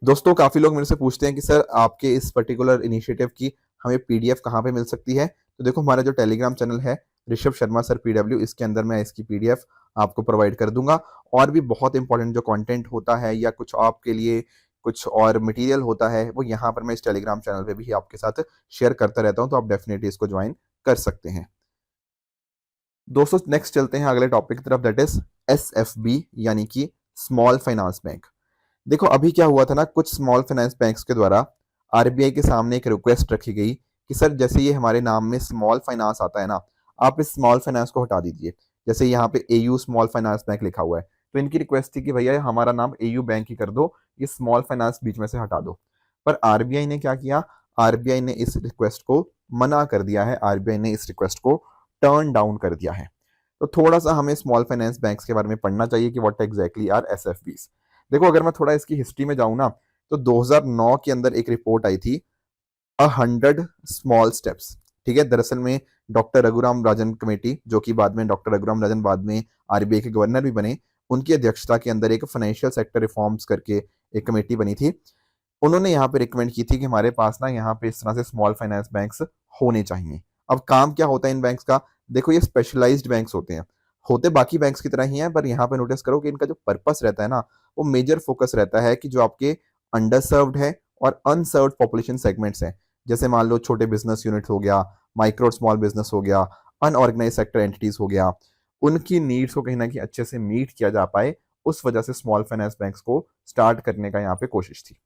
दोस्तों काफ़ी लोग मेरे से पूछते हैं कि सर आपके इस पर्टिकुलर इनिशिएटिव की हमें PDF कहाँ पे मिल सकती है? तो देखो हमारा जो टेलीग्राम चैनल है ऋषभ शर्मा सर PW, इसके अंदर मैं इसकी PDF आपको प्रोवाइड कर दूंगा। और भी बहुत इंपॉर्टेंट जो कंटेंट होता है या कुछ आपके लिए कुछ और मटेरियल होता है, वो यहाँ पर मैं इस टेलीग्राम चैनल पे भी आपके साथ शेयर करता रहता हूँ, तो आप डेफिनेटली इसको ज्वाइन कर सकते हैं। दोस्तों नेक्स्ट चलते हैं अगले टॉपिक की तरफ, दैट इज SFB यानी कि स्मॉल फाइनेंस बैंक। देखो अभी क्या हुआ था ना, कुछ स्मॉल फाइनेंस बैंक्स के द्वारा RBI के सामने एक रिक्वेस्ट रखी गई कि सर जैसे ये हमारे नाम में स्मॉल फाइनेंस आता है ना, आप इस स्मॉल फाइनेंस को हटा दीजिए। जैसे यहाँ पे AU स्मॉल फाइनेंस बैंक लिखा हुआ है, तो इनकी रिक्वेस्ट थी कि भैया हमारा नाम AU बैंक ही कर दो, ये स्मॉल फाइनेंस बीच में से हटा दो। पर RBI ने क्या किया, RBI ने इस रिक्वेस्ट को मना कर दिया है, RBI ने इस रिक्वेस्ट को टर्न डाउन कर दिया है। तो थोड़ा सा हमें स्मॉल फाइनेंस बैंक्स के बारे में पढ़ना चाहिए कि व्हाट एग्जैक्टली आर SFBs। देखो अगर मैं थोड़ा इसकी हिस्ट्री में जाऊं ना, तो 2009 के अंदर एक रिपोर्ट आई थी 100 स्मॉल स्टेप्स। ठीक है, दरअसल में डॉक्टर रघुराम राजन कमेटी, जो कि बाद में डॉक्टर रघुराम राजन बाद में RBI के गवर्नर भी बने, उनकी अध्यक्षता के अंदर एक फाइनेंशियल सेक्टर रिफॉर्म्स करके एक कमेटी बनी थी। उन्होंने यहाँ पे रिकमेंड की थी कि हमारे पास ना यहाँ पे इस तरह से स्मॉल फाइनेंस बैंक्स होने चाहिए। अब काम क्या होता है इन बैंक्स का, देखो ये स्पेशलाइज्ड बैंक्स होते हैं, होते बाकी बैंक्स की तरह ही हैं, पर यहाँ पे नोटिस करो कि इनका जो पर्पस रहता है ना, वो मेजर फोकस रहता है कि जो आपके अंडर सर्व्ड है और अनसर्व्ड पॉपुलेशन सेगमेंट्स हैं, जैसे मान लो छोटे बिजनेस यूनिट हो गया, माइक्रो स्मॉल बिजनेस हो गया, अनऑर्गेनाइज सेक्टर एंटिटीज हो गया, उनकी नीड्स को कहीं ना कहीं अच्छे से मीट किया जा पाए, उस वजह से स्मॉल फाइनेंस बैंक्स को स्टार्ट करने का यहाँ पे कोशिश थी।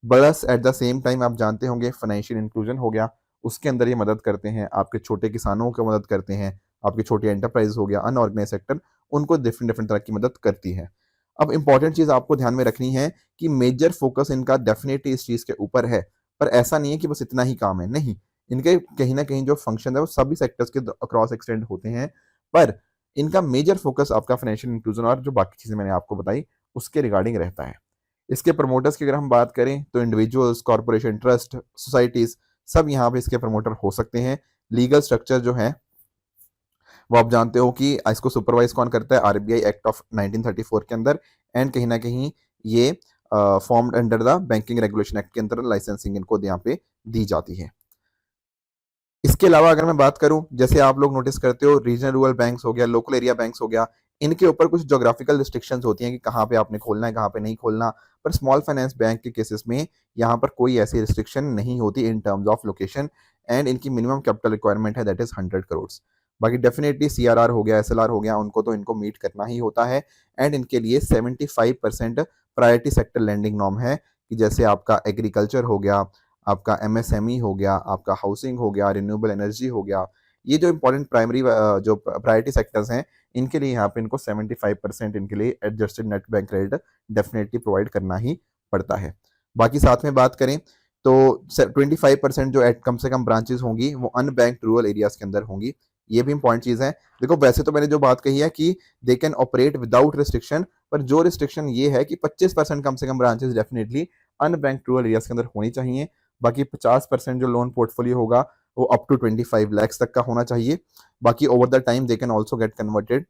Plus at the same time आप जानते होंगे फाइनेंशियल इंक्लूजन हो गया, उसके अंदर ये मदद करते हैं, आपके छोटे किसानों को मदद करते हैं, आपके छोटे एंटरप्राइज हो गया, अनऑर्गेनाइज सेक्टर, उनको डिफरेंट डिफरेंट तरह की मदद करती है। अब इंपॉर्टेंट चीज आपको ध्यान में रखनी है कि मेजर फोकस इनका डेफिनेटली इस चीज के ऊपर है, पर ऐसा नहीं है कि बस इतना ही काम है, नहीं, इनके कहीं ना कहीं जो फंक्शन है वो सभी सेक्टर्स के अक्रॉस एक्सटेंड होते हैं, पर इनका मेजर फोकस आपका फाइनेंशियल इंक्लूजन और जो बाकी चीजें मैंने आपको बताई उसके रिगार्डिंग रहता है। इसके प्रमोटर्स की अगर हम बात करें तो इंडिविजुअल्स, कॉर्पोरेशन, ट्रस्ट, सोसाइटीज, सब यहाँ पे इसके प्रमोटर हो सकते हैं। लीगल स्ट्रक्चर जो है वो आप जानते हो कि इसको सुपरवाइज कौन करता है, RBI एक्ट ऑफ 1934 के अंदर, एंड कहीं ना कहीं ये formed under the banking regulation act के अंदर लाइसेंसिंग इनको यहाँ पे दी जाती है। इसके अलावा अगर मैं बात करूं, जैसे आप लोग नोटिस करते हो रीजनल रूरल बैंक्स हो गया, लोकल एरिया बैंक्स हो गया, इनके ऊपर कुछ जोग्राफिकल रिस्ट्रिक्शंस होती हैं कि कहाँ पे आपने खोलना है, कहाँ पे नहीं खोलना। पर स्मॉल फाइनेंस बैंक के केसेस में यहाँ पर कोई ऐसी रिस्ट्रिक्शन नहीं होती in terms of location, and इनकी मिनिमम कैपिटल रिक्वायरमेंट है दैट इज 100 करोड़। बाकी डेफिनेटली सीआरआर हो गया, एसएलआर हो गया, उनको तो इनको मीट करना ही होता है। एंड इनके लिए 75% प्रायोरिटी सेक्टर लैंडिंग नॉर्म है, कि जैसे आपका एग्रीकल्चर हो गया, आपका एमएसएमई हो गया, आपका हाउसिंग हो गया, रिन्यूएबल एनर्जी हो गया, ये जो इंपॉर्टेंट प्राइमरी जो प्रायोरिटी सेक्टर्स हैं, इनके लिए यहाँ पे इनको 75% इनके लिए adjusted net bank credit definitely provide करना ही पड़ता है। बाकी साथ में बात करें तो 25% जो कम से कम ब्रांचेस होंगी वो अनबैंक्ड रूरल एरियाज के अंदर होंगी। ये भी इंपॉर्टेंट चीज है। देखो वैसे तो मैंने जो बात कही है कि they can operate without restriction, पर जो रिस्ट्रिक्शन ये है कि 25% कम से कम branches definitely unbanked rural areas के अंदर होनी चाहिए। बाकी 50% जो लोन पोर्टफोलियो होगा वो अप टू 25 लैक्स तक का होना चाहिए। बाकी over the time they can also get converted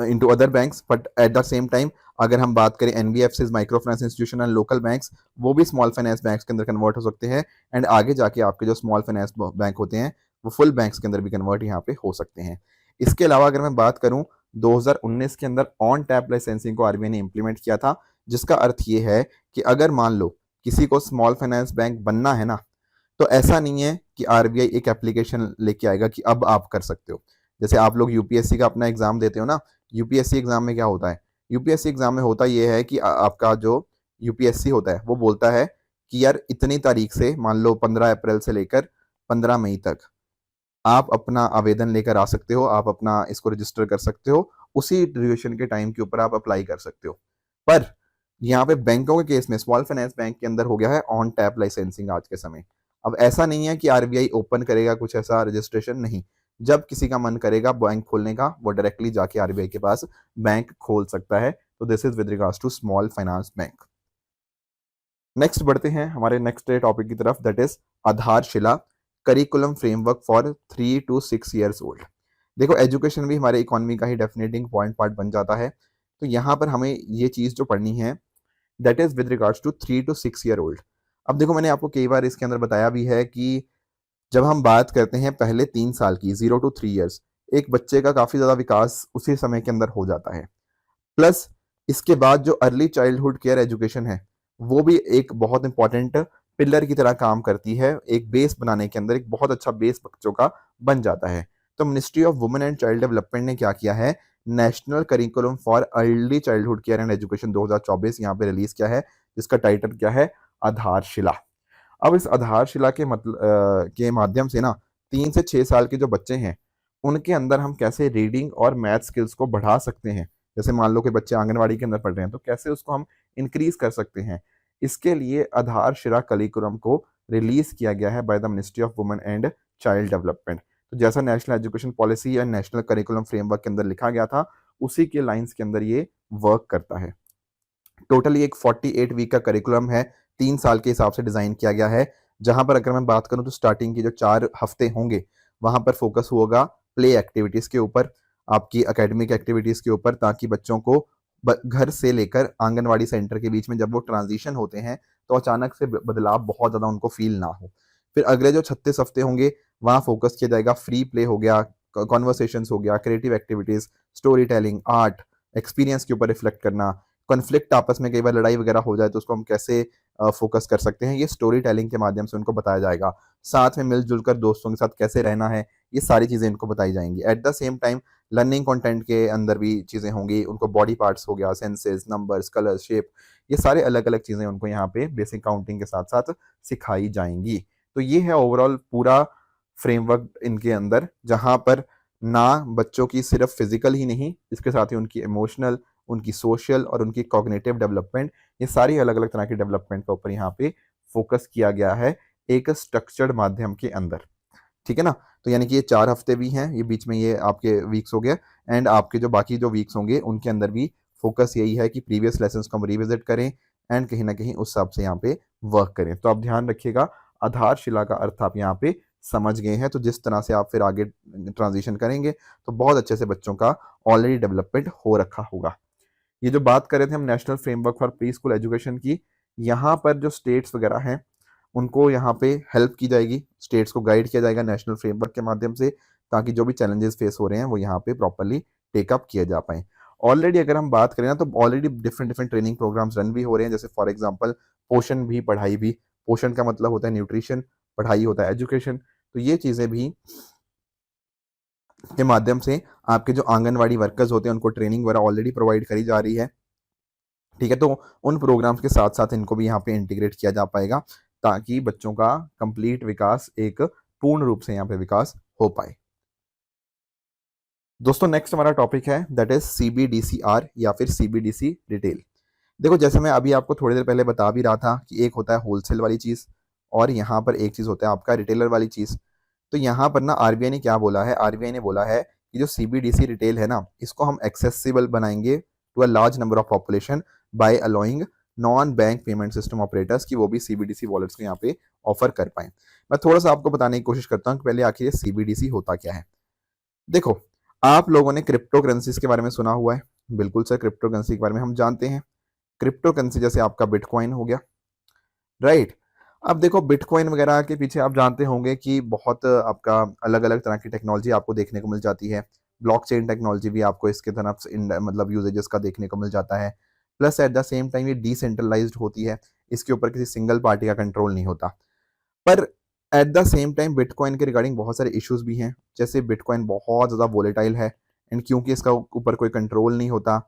into other banks, but at the same time अगर हम बात करें NBFCs, micro finance institution and local banks, वो भी स्मॉल फाइनेंस बैंक्स के अंदर कन्वर्ट हो सकते हैं। एंड आगे जाके आपके जो स्मॉल फाइनेंस बैंक होते हैं वो फुल बैंक्स के अंदर भी कन्वर्ट यहाँ पे हो सकते हैं। इसके अलावा अगर मैं बात करूं, 2019 के अंदर ऑन टैप लाइसेंसिंग को आरबीआई ने इंप्लीमेंट किया था, जिसका अर्थ ये है कि अगर मान लो किसी को स्मॉल फाइनेंस बैंक बनना है ना, तो ऐसा नहीं है कि आरबीआई एक एप्लीकेशन लेके आएगा कि अब आप कर सकते हो। जैसे आप लोग यूपीएससी का अपना एग्जाम देते हो ना, यूपीएससी एग्जाम में क्या होता है, यूपीएससी एग्जाम में होता यह है कि आपका जो यूपीएससी होता है वो बोलता है कि यार इतनी तारीख से, मान लो 15 अप्रैल से लेकर 15 मई तक आप अपना आवेदन लेकर आ सकते हो, आप अपना इसको रजिस्टर कर सकते हो, उसी ड्यूरेशन के टाइम के ऊपर आप अप्लाई कर सकते हो। पर यहाँ पे बैंकों के केस में स्मॉल फाइनेंस बैंक के अंदर हो गया है ऑन टैप लाइसेंसिंग आज के समय। अब ऐसा नहीं है कि आरबीआई ओपन करेगा कुछ ऐसा रजिस्ट्रेशन, नहीं, जब किसी का मन करेगा बैंक खोलने का वो डायरेक्टली जाके आरबीआई के पास बैंक खोल सकता है। तो this is with regards to small finance bank. Next बढ़ते हैं हमारे नेक्स्ट टॉपिक की तरफ, that is Aadharshila curriculum framework for 3 to 6 years old. देखो एजुकेशन भी हमारे इकोनॉमी का ही डेफिनेटिंग पॉइंट पार्ट बन जाता है, तो यहाँ पर हमें ये चीज़ जो पढ़नी है that is with regards to 3 to 6 year old. अब देखो मैंने आपको कई बार इसके अंदर बताया भी है कि जब हम बात करते हैं पहले 3 साल की, 0 to 3 ईयर्स, एक बच्चे का काफ़ी ज़्यादा विकास उसी समय के अंदर हो जाता है। प्लस इसके बाद जो अर्ली चाइल्डहुड केयर एजुकेशन है वो भी एक बहुत इंपॉर्टेंट पिलर की तरह काम करती है, एक बेस बनाने के अंदर एक बहुत अच्छा बेस बच्चों का बन जाता है। तो ministry of women and child development ने क्या किया है, national curriculum for early childhood care and education 2024 यहाँ पे रिलीज किया है, जिसका टाइटल क्या है, आधारशिला। अब इस आधारशिला के के माध्यम से ना 3 से 6 साल के जो बच्चे हैं उनके अंदर हम कैसे रीडिंग और मैथ स्किल्स को बढ़ा सकते हैं। जैसे मान लो कि बच्चे आंगनवाड़ी के अंदर पढ़ रहे हैं तो कैसे उसको हम इंक्रीज कर सकते हैं। इसके लिए आधारशिला करिकुलम को रिलीज किया गया है by the ministry of women and child development. तो जैसा national education policy and national curriculum framework के अंदर लिखा गया था उसी के लाइंस के अंदर ये वर्क करता है। टोटली एक 48 वीक का करिकुलम है, 3 साल के हिसाब से डिजाइन किया गया है। जहां पर अगर मैं बात करूं तो स्टार्टिंग के जो 4 हफ्ते होंगे वहां पर फोकस होगा प्ले एक्टिविटीज के ऊपर, आपकी एकेडमिक एक्टिविटीज के ऊपर, ताकि बच्चों को घर से लेकर आंगनवाड़ी सेंटर के बीच में जब वो ट्रांजिशन होते हैं तो अचानक से बदलाव बहुत ज्यादा उनको फील ना हो। फिर अगले जो 36 हफ्ते होंगे वहां फोकस किया जाएगा फ्री प्ले हो गया, कॉन्वर्सेशंस हो गया, creative activities, story telling, art, experience के ऊपर रिफ्लेक्ट करना, कॉन्फ्लिक्ट आपस में कई बार लड़ाई वगैरह हो जाए तो उसको हम कैसे फोकस कर सकते हैं, ये स्टोरी टेलिंग के माध्यम से उनको बताया जाएगा। साथ में मिलजुल कर दोस्तों के साथ कैसे रहना है, ये सारी चीज़ें इनको बताई जाएंगी। Eight the same time learning content के अंदर भी चीज़ें होंगी, उनको बॉडी पार्ट्स हो गया, सेंसेस, नंबर्स, कलर्स, शेप, ये सारे अलग अलग चीज़ें उनको यहाँ पे बेसिक काउंटिंग के साथ साथ सिखाई जाएंगी। तो ये है ओवरऑल पूरा फ्रेमवर्क इनके अंदर, जहाँ पर ना बच्चों की सिर्फ फिजिकल ही नहीं, इसके साथ ही उनकी इमोशनल, उनकी सोशल और उनकी कॉग्निटिव डेवलपमेंट, ये सारी अलग अलग तरह की डेवलपमेंट के ऊपर यहाँ पे फोकस किया गया है एक स्ट्रक्चर्ड माध्यम के अंदर। ठीक है ना। तो यानी कि ये 4 हफ्ते भी हैं, ये बीच में ये आपके वीक्स हो गए, एंड आपके जो बाकी जो वीक्स होंगे उनके अंदर भी फोकस यही है कि प्रीवियस लेसन्स को हम रिविजिट करें एंड कहीं ना कहीं उस हिसाब से यहाँ पे वर्क करें। तो आप ध्यान रखिएगा, आधारशिला का अर्थ आप यहाँ पे समझ गए हैं, तो जिस तरह से आप फिर आगे ट्रांजिशन करेंगे तो बहुत अच्छे से बच्चों का ऑलरेडी डेवलपमेंट हो रखा होगा। ये जो बात कर रहे थे हम national framework for pre school education की, यहाँ पर जो स्टेट्स वगैरह हैं उनको यहाँ पे हेल्प की जाएगी, स्टेट्स को गाइड किया जाएगा नेशनल फ्रेमवर्क के माध्यम से, ताकि जो भी चैलेंजेस फेस हो रहे हैं वो यहाँ पे प्रॉपरली टेकअप किए जा पाए। ऑलरेडी अगर हम बात करें ना, तो already different different training programs run भी हो रहे हैं, जैसे फॉर एग्जांपल पोषण भी पढ़ाई भी, पोषण का मतलब होता है न्यूट्रिशन, पढ़ाई होता है एजुकेशन। तो ये चीज़ें भी के माध्यम से आपके जो आंगनवाड़ी वर्कर्स होते हैं उनको ट्रेनिंग वगैरह ऑलरेडी प्रोवाइड करी जा रही है। ठीक है, तो उन प्रोग्राम्स के साथ साथ इनको भी यहाँ पे इंटीग्रेट किया जा पाएगा, ताकि बच्चों का कंप्लीट विकास, एक पूर्ण रूप से यहाँ पे विकास हो पाए। दोस्तों नेक्स्ट हमारा टॉपिक है दैट इज CBDCR या फिर CBDC रिटेल। देखो, जैसे मैं अभी आपको थोड़ी देर पहले बता भी रहा था कि एक होता है होलसेल वाली चीज़ और यहाँ पर एक चीज़ होता है आपका रिटेलर वाली चीज़। तो यहाँ पर ना आरबीआई ने क्या बोला है, आरबीआई ने बोला है कि जो CBDC रिटेल है ना, इसको हम एक्सेसिबल बनाएंगे to a large number of population by allowing non bank payment system operators की वो भी CBDC वॉलेट्स को यहाँ पे ऑफर कर पाए। मैं थोड़ा सा आपको बताने की कोशिश करता हूँ कि पहले आखिर ये CBDC होता क्या है। देखो, आप लोगों ने क्रिप्टो करेंसीज के बारे में सुना हुआ है। बिल्कुल सर, क्रिप्टो करेंसी के बारे में हम जानते हैं। क्रिप्टो करेंसी जैसे आपका बिटकॉइन हो गया, राइट। अब देखो, बिटकॉइन वगैरह के पीछे आप जानते होंगे कि बहुत आपका अलग अलग तरह की टेक्नोलॉजी आपको देखने को मिल जाती है। ब्लॉकचेन टेक्नोलॉजी भी आपको इसके तरफ से मतलब यूजेजेस का देखने को मिल जाता है। Plus at the same time ये डिसेंट्रलाइज्ड होती है, इसके ऊपर किसी सिंगल पार्टी का कंट्रोल नहीं होता। पर eight the same time bitcoin के रिगार्डिंग बहुत सारे इश्यूज भी हैं, जैसे बिटकॉइन बहुत ज़्यादा वोलेटाइल है, एंड क्योंकि इसका ऊपर कोई कंट्रोल नहीं होता,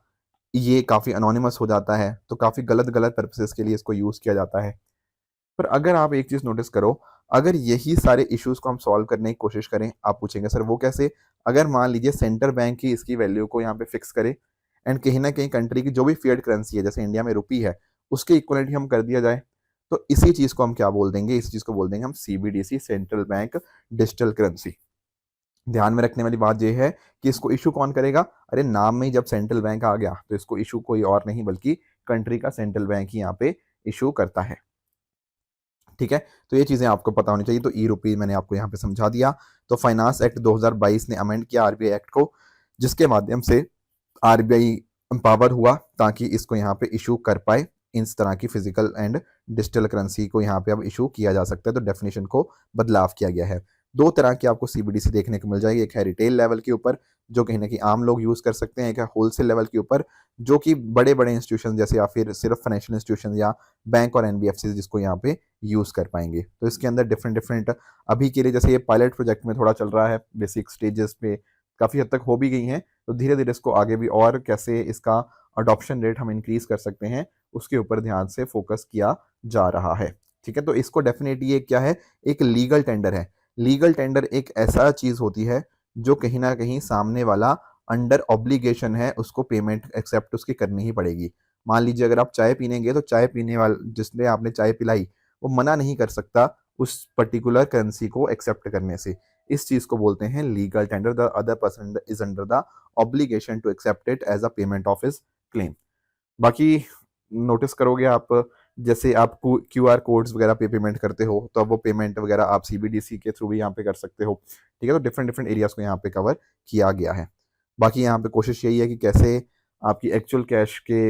ये काफ़ी अनोनिमस हो जाता है, तो काफ़ी गलत गलत पर्पसेस के लिए इसको यूज़ किया जाता है। पर अगर आप एक चीज़ नोटिस करो, अगर यही सारे इश्यूज को हम सॉल्व करने की कोशिश करें, आप पूछेंगे सर वो कैसे? अगर मान लीजिए सेंट्रल बैंक ही इसकी वैल्यू को यहाँ पे फिक्स करे, एंड कहीं ना कहीं कंट्री की जो भी फिएट करेंसी है, जैसे इंडिया में रुपी है, उसके इक्वलेंट हम कर दिया जाए, तो इसी चीज़ को हम क्या बोल देंगे? इस चीज़ को बोल देंगे हम CBDC, central bank digital currency. ध्यान में रखने वाली बात यह है कि इसको इशू कौन करेगा? अरे नाम में ही जब सेंट्रल बैंक आ गया, तो इसको इशू कोई और नहीं बल्कि कंट्री का सेंट्रल बैंक ही यहाँ पे इशू करता है। ठीक है, तो ये चीज़ें आपको पता होनी चाहिए। तो ई रुपी मैंने आपको यहाँ पे समझा दिया। तो फाइनेंस एक्ट 2022 ने अमेंड किया आरबीआई एक्ट को, जिसके माध्यम से आरबीआई एम्पावर हुआ ताकि इसको यहाँ पे इशू कर पाए। इस तरह की फिजिकल एंड डिजिटल करेंसी को यहाँ पे अब इशू किया जा सकता है, तो डेफिनेशन को बदलाव किया गया है। दो तरह की आपको CBDC देखने को मिल जाएगी, एक है रिटेल लेवल के ऊपर जो कहीं ना कहीं आम लोग यूज़ कर सकते हैं, एक है होलसेल लेवल के ऊपर जो कि बड़े बड़े इंस्टीट्यूशन जैसे या फिर सिर्फ फाइनेंशियल इंस्टीट्यूशन या बैंक और NBFC जिसको यहाँ पे यूज़ कर पाएंगे। तो इसके अंदर डिफरेंट डिफरेंट अभी के लिए जैसे ये पायलट प्रोजेक्ट में थोड़ा चल रहा है, बेसिक स्टेजेस पे काफ़ी हद तक हो भी गई हैं, तो धीरे धीरे इसको आगे भी और कैसे इसका अडॉप्शन रेट हम इंक्रीज कर सकते हैं उसके ऊपर ध्यान से फोकस किया जा रहा है। ठीक है, तो इसको डेफिनेटली ये क्या है, एक लीगल टेंडर है। लीगल टेंडर एक ऐसा चीज़ होती है जो कहीं ना कहीं सामने वाला अंडर ऑब्लिगेशन है, उसको पेमेंट एक्सेप्ट उसकी करनी ही पड़ेगी। मान लीजिए अगर आप चाय पीनेंगे तो चाय पीने वाला जिसने आपने चाय पिलाई वो मना नहीं कर सकता उस पर्टिकुलर करेंसी को एक्सेप्ट करने से। इस चीज को बोलते हैं legal tender. The other person is under the obligation to accept it as a payment of his claim. बाकी नोटिस करोगे आप, जैसे आप QR कोड्स वगैरह पे पेमेंट करते हो तो अब वो पेमेंट वगैरह आप CBDC के थ्रू भी यहाँ पे कर सकते हो। ठीक है, तो डिफरेंट डिफरेंट एरियाज को यहाँ पे कवर किया गया है। बाकी यहाँ पे कोशिश यही है कि कैसे आपकी एक्चुअल कैश के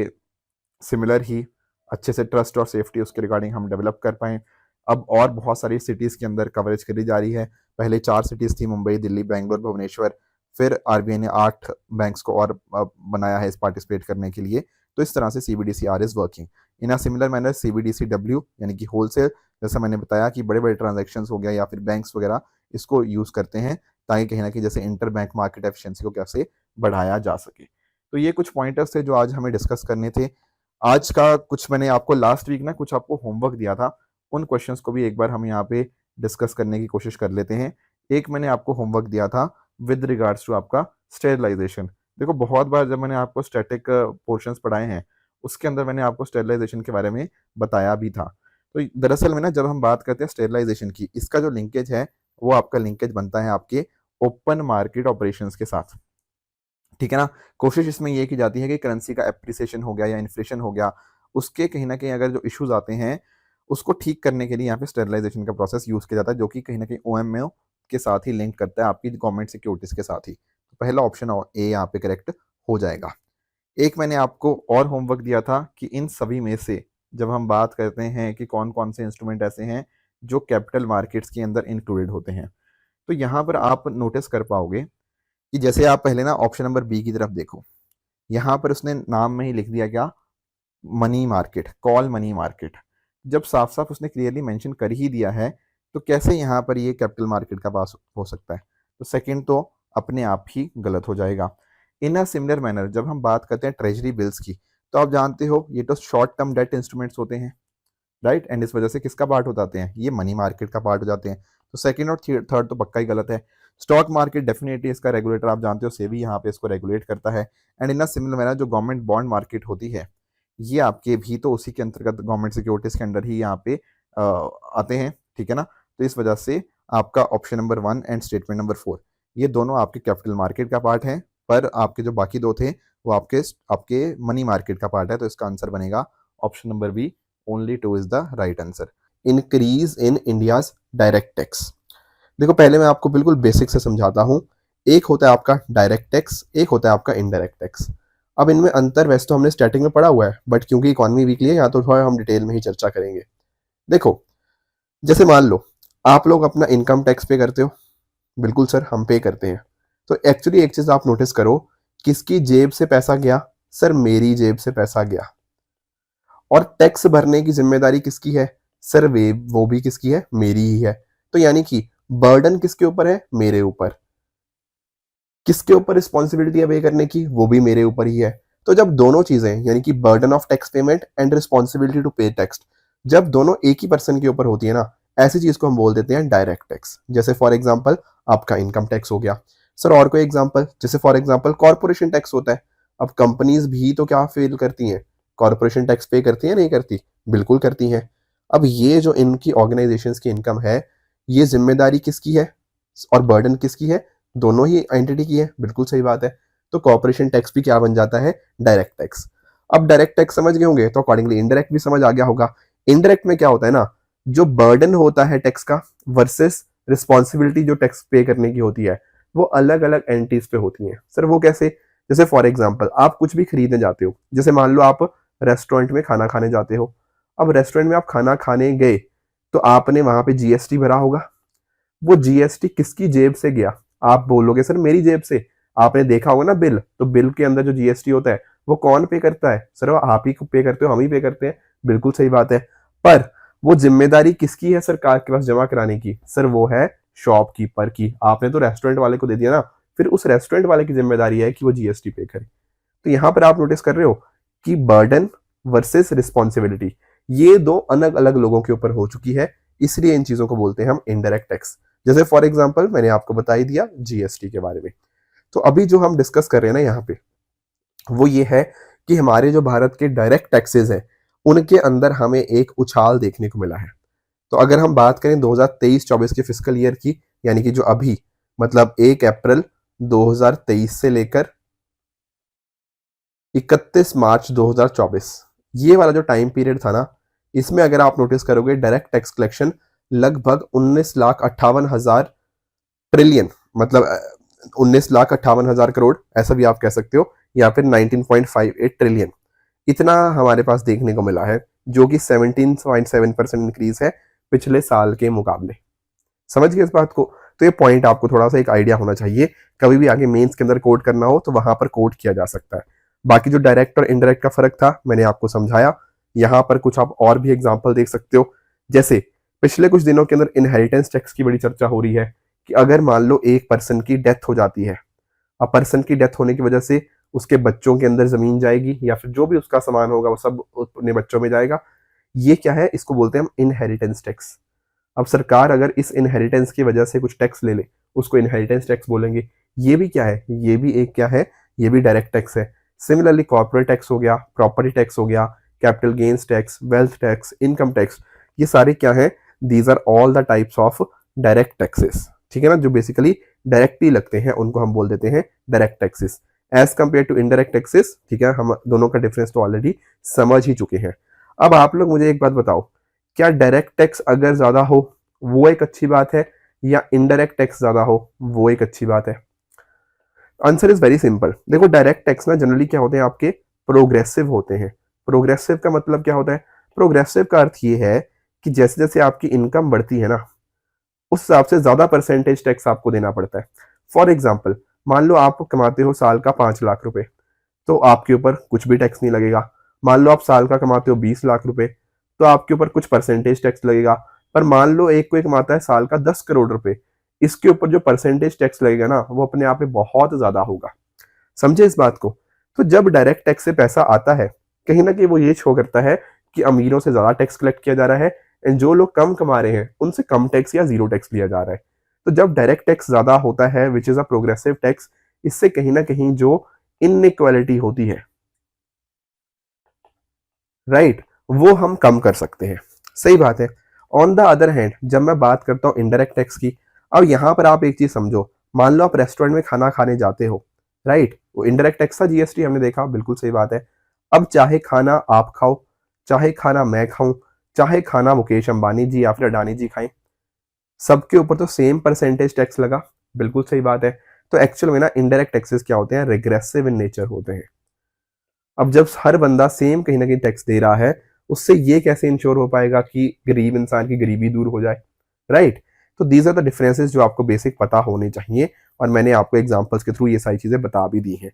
सिमिलर ही अच्छे से ट्रस्ट और सेफ्टी उसके रिगार्डिंग हम डेवलप कर पाएँ। अब और बहुत सारी सिटीज़ के अंदर कवरेज करी जा रही है। पहले 4 सिटीज़ थी, मुंबई, दिल्ली, बैंगलोर, भुवनेश्वर। फिर आरबीआई ने 8 बैंक्स को और बनाया है इस पार्टिसिपेट करने के लिए। तो इस तरह से CBDCR is working in a similar manner. CBDCW यानी कि होलसेल, जैसा मैंने बताया कि बड़े बड़े ट्रांजेक्शन हो गया या फिर बैंक्स वगैरह इसको यूज़ करते हैं ताकि कहीं ना कहीं जैसे इंटर बैंक मार्केट एफिशिएंसी को कैसे बढ़ाया जा सके। तो ये कुछ पॉइंटर्स थे जो आज हमें डिस्कस करने थे। आज का कुछ मैंने आपको लास्ट वीक ना कुछ आपको होमवर्क दिया था, उन क्वेश्चंस को भी एक बार हम यहाँ पे डिस्कस करने की कोशिश कर लेते हैं। एक मैंने आपको होमवर्क दिया था विद रिगार्ड्स टू आपका स्टेरिलाइजेशन। देखो, बहुत बार जब मैंने आपको स्टैटिक पोर्शंस पढ़ाए हैं उसके अंदर मैंने आपको स्टेरिलाइजेशन के बारे में बताया भी था। तो दरअसल में ना जब हम बात करते हैं स्टेरिलाइजेशन की, इसका जो लिंकेज है वो आपका लिंकेज बनता है आपके ओपन मार्केट ऑपरेशंस के साथ। ठीक है ना, कोशिश इसमें ये की जाती है कि करेंसी का एप्रिसिएशन हो गया या इन्फ्लेशन हो गया, उसके कहीं ना कहीं अगर जो इश्यूज आते हैं उसको ठीक करने के लिए यहाँ पे स्टेरिलाइजेशन का प्रोसेस यूज किया जाता है, जो कि कहीं ना कहीं OMO के साथ ही लिंक करता है आपकी गवर्नमेंट सिक्योरिटीज के साथ ही। तो पहला ऑप्शन ए यहाँ पे करेक्ट हो जाएगा। एक मैंने आपको और होमवर्क दिया था कि इन सभी में से जब हम बात करते हैं कि कौन कौन से इंस्ट्रूमेंट ऐसे हैं जो कैपिटल मार्केट्स के अंदर इंक्लूडेड होते हैं। तो यहाँ पर आप नोटिस कर पाओगे कि जैसे आप पहले ना ऑप्शन नंबर बी की तरफ देखो, यहाँ पर उसने नाम में ही लिख दिया क्या, money market, call money market. जब साफ साफ उसने क्लियरली मेंशन कर ही दिया है तो कैसे यहाँ पर ये कैपिटल मार्केट का पास हो सकता है? तो सेकंड तो अपने आप ही गलत हो जाएगा। इन अ सिमिलर मैनर जब हम बात करते हैं ट्रेजरी बिल्स की, तो आप जानते हो ये तो शॉर्ट टर्म डेट इंस्ट्रूमेंट्स होते हैं, राइट, एंड इस वजह से किसका पार्ट हो जाते हैं, ये मनी मार्केट का पार्ट हो जाते हैं। तो सेकंड और थर्ड तो पक्का ही गलत है। स्टॉक मार्केट डेफिनेटली इसका रेगुलेटर आप जानते हो सेबी यहाँ पे इसको रेगुलेट करता है। And in a similar manner जो गवर्नमेंट बॉन्ड मार्केट होती है, ये आपके भी तो उसी के अंतर्गत गवर्नमेंट सिक्योरिटीज के अंडर ही यहाँ पे आते हैं, ठीक है ना। तो इस वजह से आपका option number 1 and statement number 4 ये दोनों आपके कैपिटल मार्केट का पार्ट हैं, पर आपके जो बाकी दो थे वो आपके मनी मार्केट का पार्ट है। तो इसका आंसर बनेगा option number B, only 2 is the right answer. Increase in India's direct tax. देखो पहले मैं आपको बिल्कुल बेसिक से समझाता हूँ। एक होता है आपका डायरेक्ट टैक्स, एक होता है आपका इनडायरेक्ट टैक्स। अब इनमें अंतर वैसे तो हमने स्टार्टिंग में पढ़ा हुआ है, बट क्योंकि इकोनॉमी वीकली है यहाँ तो थोड़ा हम डिटेल में ही चर्चा करेंगे। देखो जैसे मान लो आप लोग अपना इनकम टैक्स पे करते हो, बिल्कुल सर हम पे करते हैं। तो एक्चुअली एक चीज आप नोटिस करो, किसकी जेब से पैसा गया, सर मेरी जेब से पैसा गया। और टैक्स भरने की जिम्मेदारी किसकी है, सर वो भी किसकी है, मेरी ही है। तो यानी कि बर्डन किसके ऊपर है, मेरे ऊपर। किसके ऊपर रिस्पॉन्सिबिलिटी है पे करने की, वो भी मेरे ऊपर ही है। तो जब दोनों चीजें यानी कि burden of tax payment and responsibility to pay tax जब दोनों एक ही पर्सन के ऊपर होती है ना, ऐसी चीज को हम बोल देते हैं डायरेक्ट टैक्स। जैसे फॉर एग्जांपल आपका इनकम टैक्स हो गया। सर और कोई एग्जांपल, जैसे फॉर एग्जांपल कॉर्पोरेशन टैक्स होता है। अब कंपनीज भी तो क्या फेल करती हैं, कॉर्पोरेशन टैक्स पे करती है, नहीं करती, बिल्कुल करती हैं। अब ये जो इनकी ऑर्गेनाइजेशंस की इनकम है, ये जिम्मेदारी किसकी है और बर्डन किसकी है, दोनों ही एंटिटी की है, बिल्कुल सही बात है। तो कॉर्पोरेशन टैक्स भी क्या बन जाता है, डायरेक्ट टैक्स। अब डायरेक्ट टैक्स समझ गए होंगे तो अकॉर्डिंगली इनडायरेक्ट भी समझ आ गया होगा। इनडायरेक्ट में क्या होता है ना, जो बर्डन होता है टैक्स का वर्सेस रिस्पॉन्सिबिलिटी जो टैक्स पे करने की होती है, वो अलग अलग एंटिटीज पे होती है। सर वो कैसे, जैसे फॉर एग्जाम्पल आप कुछ भी खरीदने जाते हो, जैसे मान लो आप रेस्टोरेंट में खाना खाने जाते हो। अब रेस्टोरेंट में आप खाना खाने गए तो आपने वहां पे जीएसटी भरा होगा। वो जीएसटी किसकी जेब से गया, आप बोलोगे सर मेरी जेब से। आपने देखा होगा ना बिल, तो बिल के अंदर जो जीएसटी होता है वो कौन पे करता है, सर वो आप ही पे करते हो, हम ही पे करते हैं, बिल्कुल सही बात है। पर वो जिम्मेदारी किसकी है सरकार के पास जमा कराने की, सर वो है शॉपकीपर की। आपने तो रेस्टोरेंट वाले को दे दिया ना, फिर उस रेस्टोरेंट वाले की जिम्मेदारी है कि वो जीएसटी पे करे। तो यहां पर आप नोटिस कर रहे हो कि बर्डन वर्सेस रिस्पॉन्सिबिलिटी ये दो अलग अलग लोगों के ऊपर हो चुकी है, इसलिए इन चीजों को बोलते हैं हम इनडायरेक्ट टैक्स। जैसे फॉर एग्जांपल मैंने आपको बता ही दिया जीएसटी के बारे में। तो अभी जो हम डिस्कस कर रहे हैं ना यहाँ पे, वो ये है कि हमारे जो भारत के डायरेक्ट टैक्सेस हैं उनके अंदर हमें एक उछाल देखने को मिला है। तो अगर हम बात करें 2023-24 के फिस्कल ईयर की, यानी कि जो अभी मतलब 1 अप्रैल 2023 से लेकर 31 मार्च 2024 ये वाला जो टाइम पीरियड था ना, इसमें अगर आप नोटिस करोगे डायरेक्ट टैक्स कलेक्शन लगभग 19,58,000 ट्रिलियन, मतलब 19,58,000 करोड़, ऐसा भी आप कह सकते हो, या फिर 19.58 ट्रिलियन, इतना हमारे पास देखने को मिला है, जो कि 17.7% इंक्रीज है पिछले साल के मुकाबले। समझ गए इस बात को? तो ये पॉइंट आपको थोड़ा सा एक आइडिया होना चाहिए, कभी भी आगे मेंस के अंदर कोड करना हो तो वहां पर कोड किया जा सकता है। बाकी जो डायरेक्ट और इनडायरेक्ट का फर्क था मैंने आपको समझाया। यहाँ पर कुछ आप और भी एग्जाम्पल देख सकते हो, जैसे पिछले कुछ दिनों के अंदर इनहेरिटेंस टैक्स की बड़ी चर्चा हो रही है कि अगर मान लो एक पर्सन की डेथ हो जाती है, अब पर्सन की डेथ होने की वजह से उसके बच्चों के अंदर जमीन जाएगी या फिर जो भी उसका सामान होगा वो सब अपने बच्चों में जाएगा। ये क्या है, इसको बोलते हैं हम इनहेरिटेंस टैक्स। अब सरकार अगर इस इनहेरिटेंस की वजह से कुछ टैक्स ले ले, उसको इनहेरिटेंस टैक्स बोलेंगे। ये भी क्या है, ये भी एक क्या है, ये भी डायरेक्ट टैक्स है। सिमिलरली कॉर्पोरेट टैक्स हो गया, प्रॉपर्टी टैक्स हो गया, capital gains tax, wealth tax, income tax, ये सारे क्या है, these are all the types of direct taxes. ठीक है ना, जो बेसिकली डायरेक्टली लगते हैं उनको हम बोल देते हैं direct taxes as compare to indirect taxes. ठीक है, हम दोनों का डिफरेंस तो ऑलरेडी समझ ही चुके हैं। अब आप लोग मुझे एक बात बताओ, क्या डायरेक्ट टैक्स अगर ज्यादा हो वो एक अच्छी बात है, या इनडायरेक्ट टैक्स ज्यादा हो वो एक अच्छी बात है? Answer is very simple. देखो डायरेक्ट टैक्स ना जनरली क्या होते हैं, आपके प्रोग्रेसिव होते हैं। प्रोग्रेसिव का मतलब क्या होता है, प्रोग्रेसिव का अर्थ ये है कि जैसे जैसे आपकी इनकम बढ़ती है ना, उस हिसाब से ज़्यादा परसेंटेज टैक्स आपको देना पड़ता है। फॉर एग्जाम्पल, मान लो आप कमाते हो साल का 5 लाख रुपए, तो आपके ऊपर कुछ भी टैक्स नहीं लगेगा। मान लो आप साल का कमाते हो 20 लाख रुपए, तो आपके ऊपर कुछ परसेंटेज टैक्स लगेगा। पर मान लो एक कोई कमाता है साल का 10 करोड़ रुपए, इसके ऊपर जो परसेंटेज टैक्स लगेगा ना, वो अपने आप में बहुत ज्यादा होगा। समझे इस बात को? तो जब डायरेक्ट टैक्स से पैसा आता है, कहीं ना कहीं वो ये शो करता है कि अमीरों से ज्यादा टैक्स कलेक्ट किया जा रहा है, एंड जो लोग कम कमा रहे हैं उनसे कम टैक्स या जीरो टैक्स लिया जा रहा है। तो जब डायरेक्ट टैक्स ज्यादा होता है, which is a progressive tax, इससे कहीं ना कहीं जो इनइक्वालिटी होती है, राइट, वो हम कम कर सकते हैं। सही बात है। ऑन द अदर हैंड, जब मैं बात करता हूँ इनडायरेक्ट टैक्स की, अब यहां पर आप एक चीज समझो। मान लो आप रेस्टोरेंट में खाना खाने जाते हो, राइट, वो इनडायरेक्ट टैक्स था, जीएसटी हमने देखा, बिल्कुल सही बात है। अब चाहे खाना आप खाओ, चाहे खाना मैं खाऊं, चाहे खाना मुकेश अंबानी जी या फिर अडानी जी खाएं, सबके ऊपर तो सेम परसेंटेज टैक्स लगा। बिल्कुल सही बात है। तो एक्चुअल में ना इनडायरेक्ट टैक्सेस क्या होते हैं, रिग्रेसिव इन नेचर होते हैं। अब जब हर बंदा सेम कहीं ना कहीं टैक्स दे रहा है, उससे ये कैसे इंश्योर हो पाएगा कि गरीब इंसान की गरीबी दूर हो जाए, राइट? तो दीज आर द डिफरेंसेस जो आपको बेसिक पता होने चाहिए, और मैंने आपको एग्जांपल्स के थ्रू ये सारी चीजें बता भी दी हैं।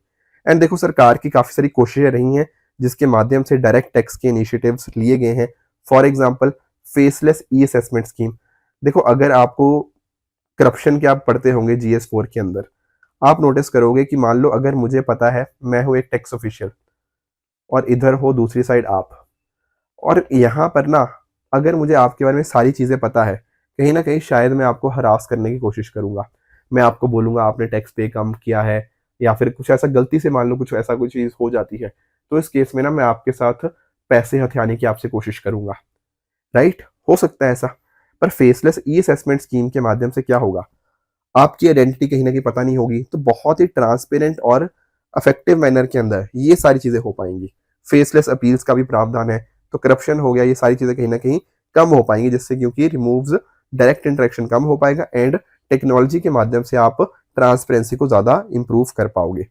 एंड देखो, सरकार की काफी सारी कोशिशें रही हैं जिसके माध्यम से डायरेक्ट टैक्स के इनिशिएटिव्स लिए गए हैं। For example, faceless E assessment scheme. देखो, अगर आपको करप्शन के आप पढ़ते होंगे GS4 के अंदर, आप नोटिस करोगे कि मान लो अगर मुझे पता है, मैं हूँ एक टैक्स ऑफिशियल और इधर हो दूसरी साइड आप, और यहाँ पर ना अगर मुझे आपके बारे में सारी चीज़ें पता है, कहीं ना कहीं शायद मैं आपको हरास करने की कोशिश करूंगा। मैं आपको बोलूंगा आपने टैक्स पे कम किया है, या फिर कुछ ऐसा गलती से मान लो कुछ ऐसा कुछ चीज़ हो जाती है, तो इस केस में ना मैं आपके साथ पैसे हथियाने की आपसे कोशिश करूंगा, राइट? हो सकता है ऐसा। पर फेसलेस ई असेसमेंट स्कीम के माध्यम से क्या होगा, आपकी आइडेंटिटी कहीं ना कहीं पता नहीं होगी, तो बहुत ही ट्रांसपेरेंट और अफेक्टिव मैनर के अंदर ये सारी चीजें हो पाएंगी। फेसलेस अपील्स का भी प्रावधान है, तो करप्शन हो गया, ये सारी चीजें कहीं ना कहीं कम हो पाएंगी, जिससे क्योंकि रिमूव्स डायरेक्ट इंटरेक्शन कम हो पाएगा, एंड टेक्नोलॉजी के माध्यम से आप ट्रांसपेरेंसी को ज्यादा इंप्रूव कर पाओगे।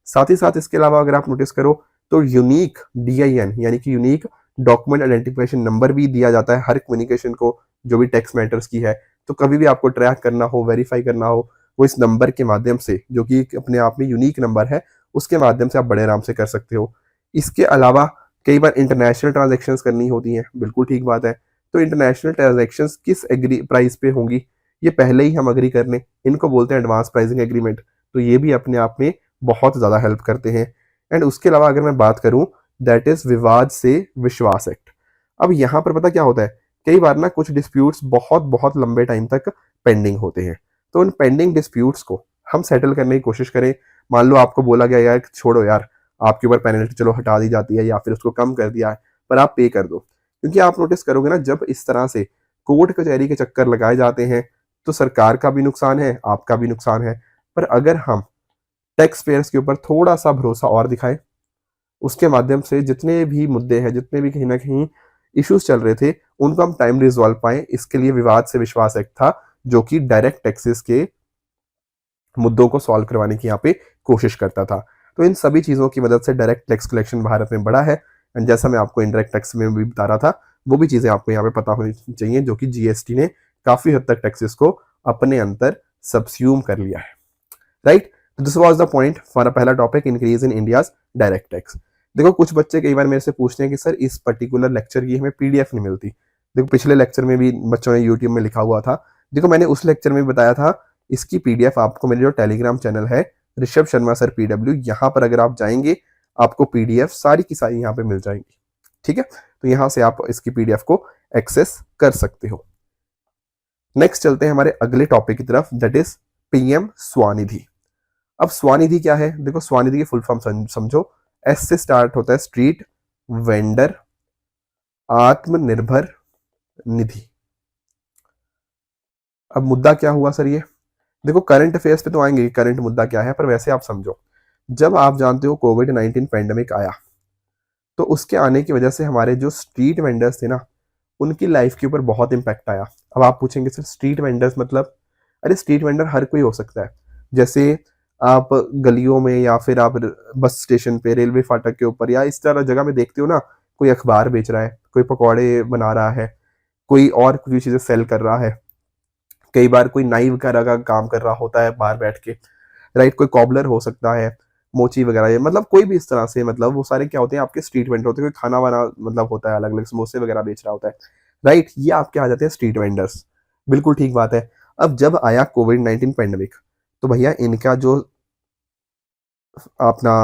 साथ ही साथ इसके अलावा अगर आप नोटिस करो, तो यूनिक DIN यानी कि यूनिक डॉक्यूमेंट आइडेंटिफिकेशन नंबर भी दिया जाता है हर कम्युनिकेशन को, जो भी टैक्स मैटर्स की है। तो कभी भी आपको ट्रैक करना हो, वेरीफाई करना हो, वो इस नंबर के माध्यम से, जो कि अपने आप में यूनिक नंबर है, उसके माध्यम से आप बड़े आराम से कर सकते हो। इसके अलावा कई बार इंटरनेशनल ट्रांजेक्शन्स करनी होती हैं, बिल्कुल ठीक बात है। तो इंटरनेशनल ट्रांजेक्शन्स किस एग्री प्राइस पे होंगी, ये पहले ही हम अग्री कर लें, इनको बोलते हैं एडवांस प्राइसिंग एग्रीमेंट। तो ये भी अपने आप में बहुत ज़्यादा हेल्प करते हैं। एंड उसके अलावा अगर मैं बात करूं, दैट इज विवाद से विश्वास एक्ट। अब यहाँ पर पता क्या होता है, कई बार ना कुछ डिस्प्यूट्स बहुत बहुत लंबे टाइम तक पेंडिंग होते हैं, तो उन पेंडिंग डिस्प्यूट्स को हम सेटल करने की कोशिश करें। मान लो आपको बोला गया यार छोड़ो यार, आपके ऊपर पेनल्टी चलो हटा दी जाती है या फिर उसको कम कर दिया है, पर आप पे कर दो। क्योंकि आप नोटिस करोगे ना, जब इस तरह से कोर्ट कचहरी के चक्कर लगाए जाते हैं, तो सरकार का भी नुकसान है, आपका भी नुकसान है। पर अगर हम टैक्स पेयर्स के ऊपर थोड़ा सा भरोसा और दिखाएं, उसके माध्यम से जितने भी मुद्दे हैं, जितने भी कहीं ना कहीं इश्यूज चल रहे थे, उनको हम टाइम रिजॉल्व पाए, इसके लिए विवाद से विश्वास एक्ट था, जो कि डायरेक्ट टैक्सेस के मुद्दों को सॉल्व करवाने की यहाँ पे कोशिश करता था। तो इन सभी चीज़ों की मदद से डायरेक्ट टैक्स कलेक्शन भारत में बढ़ा है। एंड जैसा मैं आपको इनडायरेक्ट टैक्स में भी बता रहा था, वो भी चीज़ें आपको यहाँ पे पता होनी चाहिए, जो कि GST ने काफ़ी हद तक टैक्सेस को अपने अंदर सबस्यूम कर लिया है, right? This was the point for पहला topic, increase in India's direct tax. देखो, कुछ बच्चे कई बार मेरे से पूछते हैं कि सर इस पर्टिकुलर लेक्चर की हमें PDF नहीं मिलती। देखो, पिछले लेक्चर में भी बच्चों ने यूट्यूब में लिखा हुआ था। देखो, मैंने उस लेक्चर में बताया था, इसकी PDF आपको मेरे जो टेलीग्राम चैनल है, ऋषभ शर्मा सर PW, यहाँ पर अगर आप जाएंगे, आपको PDF सारी की सारी यहाँ पे मिल जाएंगी, ठीक है? तो यहाँ से आप इसकी PDF को एक्सेस कर सकते हो। नेक्स्ट चलते हैं हमारे अगले टॉपिक की तरफ, दैट इज PM स्वनिधि। अब स्वनिधि क्या है? देखो, स्वनिधि की फुल फॉर्म समझो। S से स्टार्ट होता है, स्ट्रीट वेंडर आत्मनिर्भर निधि। अब मुद्दा क्या हुआ सर ये? देखो, करंट अफेयर्स पे तो आएंगे, करंट मुद्दा क्या है, पर वैसे आप समझो, जब आप जानते हो COVID-19 पैंडेमिक आया, तो उसके आने की वजह से हमारे जो स्ट्रीट वेंडर्स थे ना, उनकी लाइफ के ऊपर बहुत इंपैक्ट आया। अब आप पूछेंगे सर स्ट्रीट वेंडर्स मतलब? अरे, स्ट्रीट वेंडर हर कोई हो सकता है। जैसे आप गलियों में, या फिर आप बस स्टेशन पे, रेलवे फाटक के ऊपर, या इस तरह जगह में देखते हो ना, कोई अखबार बेच रहा है, कोई पकौड़े बना रहा है, कोई और कुछ चीजें सेल कर रहा है, कई बार कोई नाई वगैरह का काम कर रहा होता है बाहर बैठ के, राइट, कोई कॉबलर हो सकता है, मोची वगैरह, ये मतलब कोई भी इस तरह से, मतलब वो सारे क्या होते हैं आपके स्ट्रीट वेंडर होते हैं, कोई खाना वाना मतलब होता है, अलग अलग समोसे वगैरह बेच रहा होता है, राइट, ये आपके आ जाते हैं स्ट्रीट वेंडर्स। बिल्कुल ठीक बात है। अब जब आया कोविड-19 पेंडेमिक, तो भैया इनका जो अपना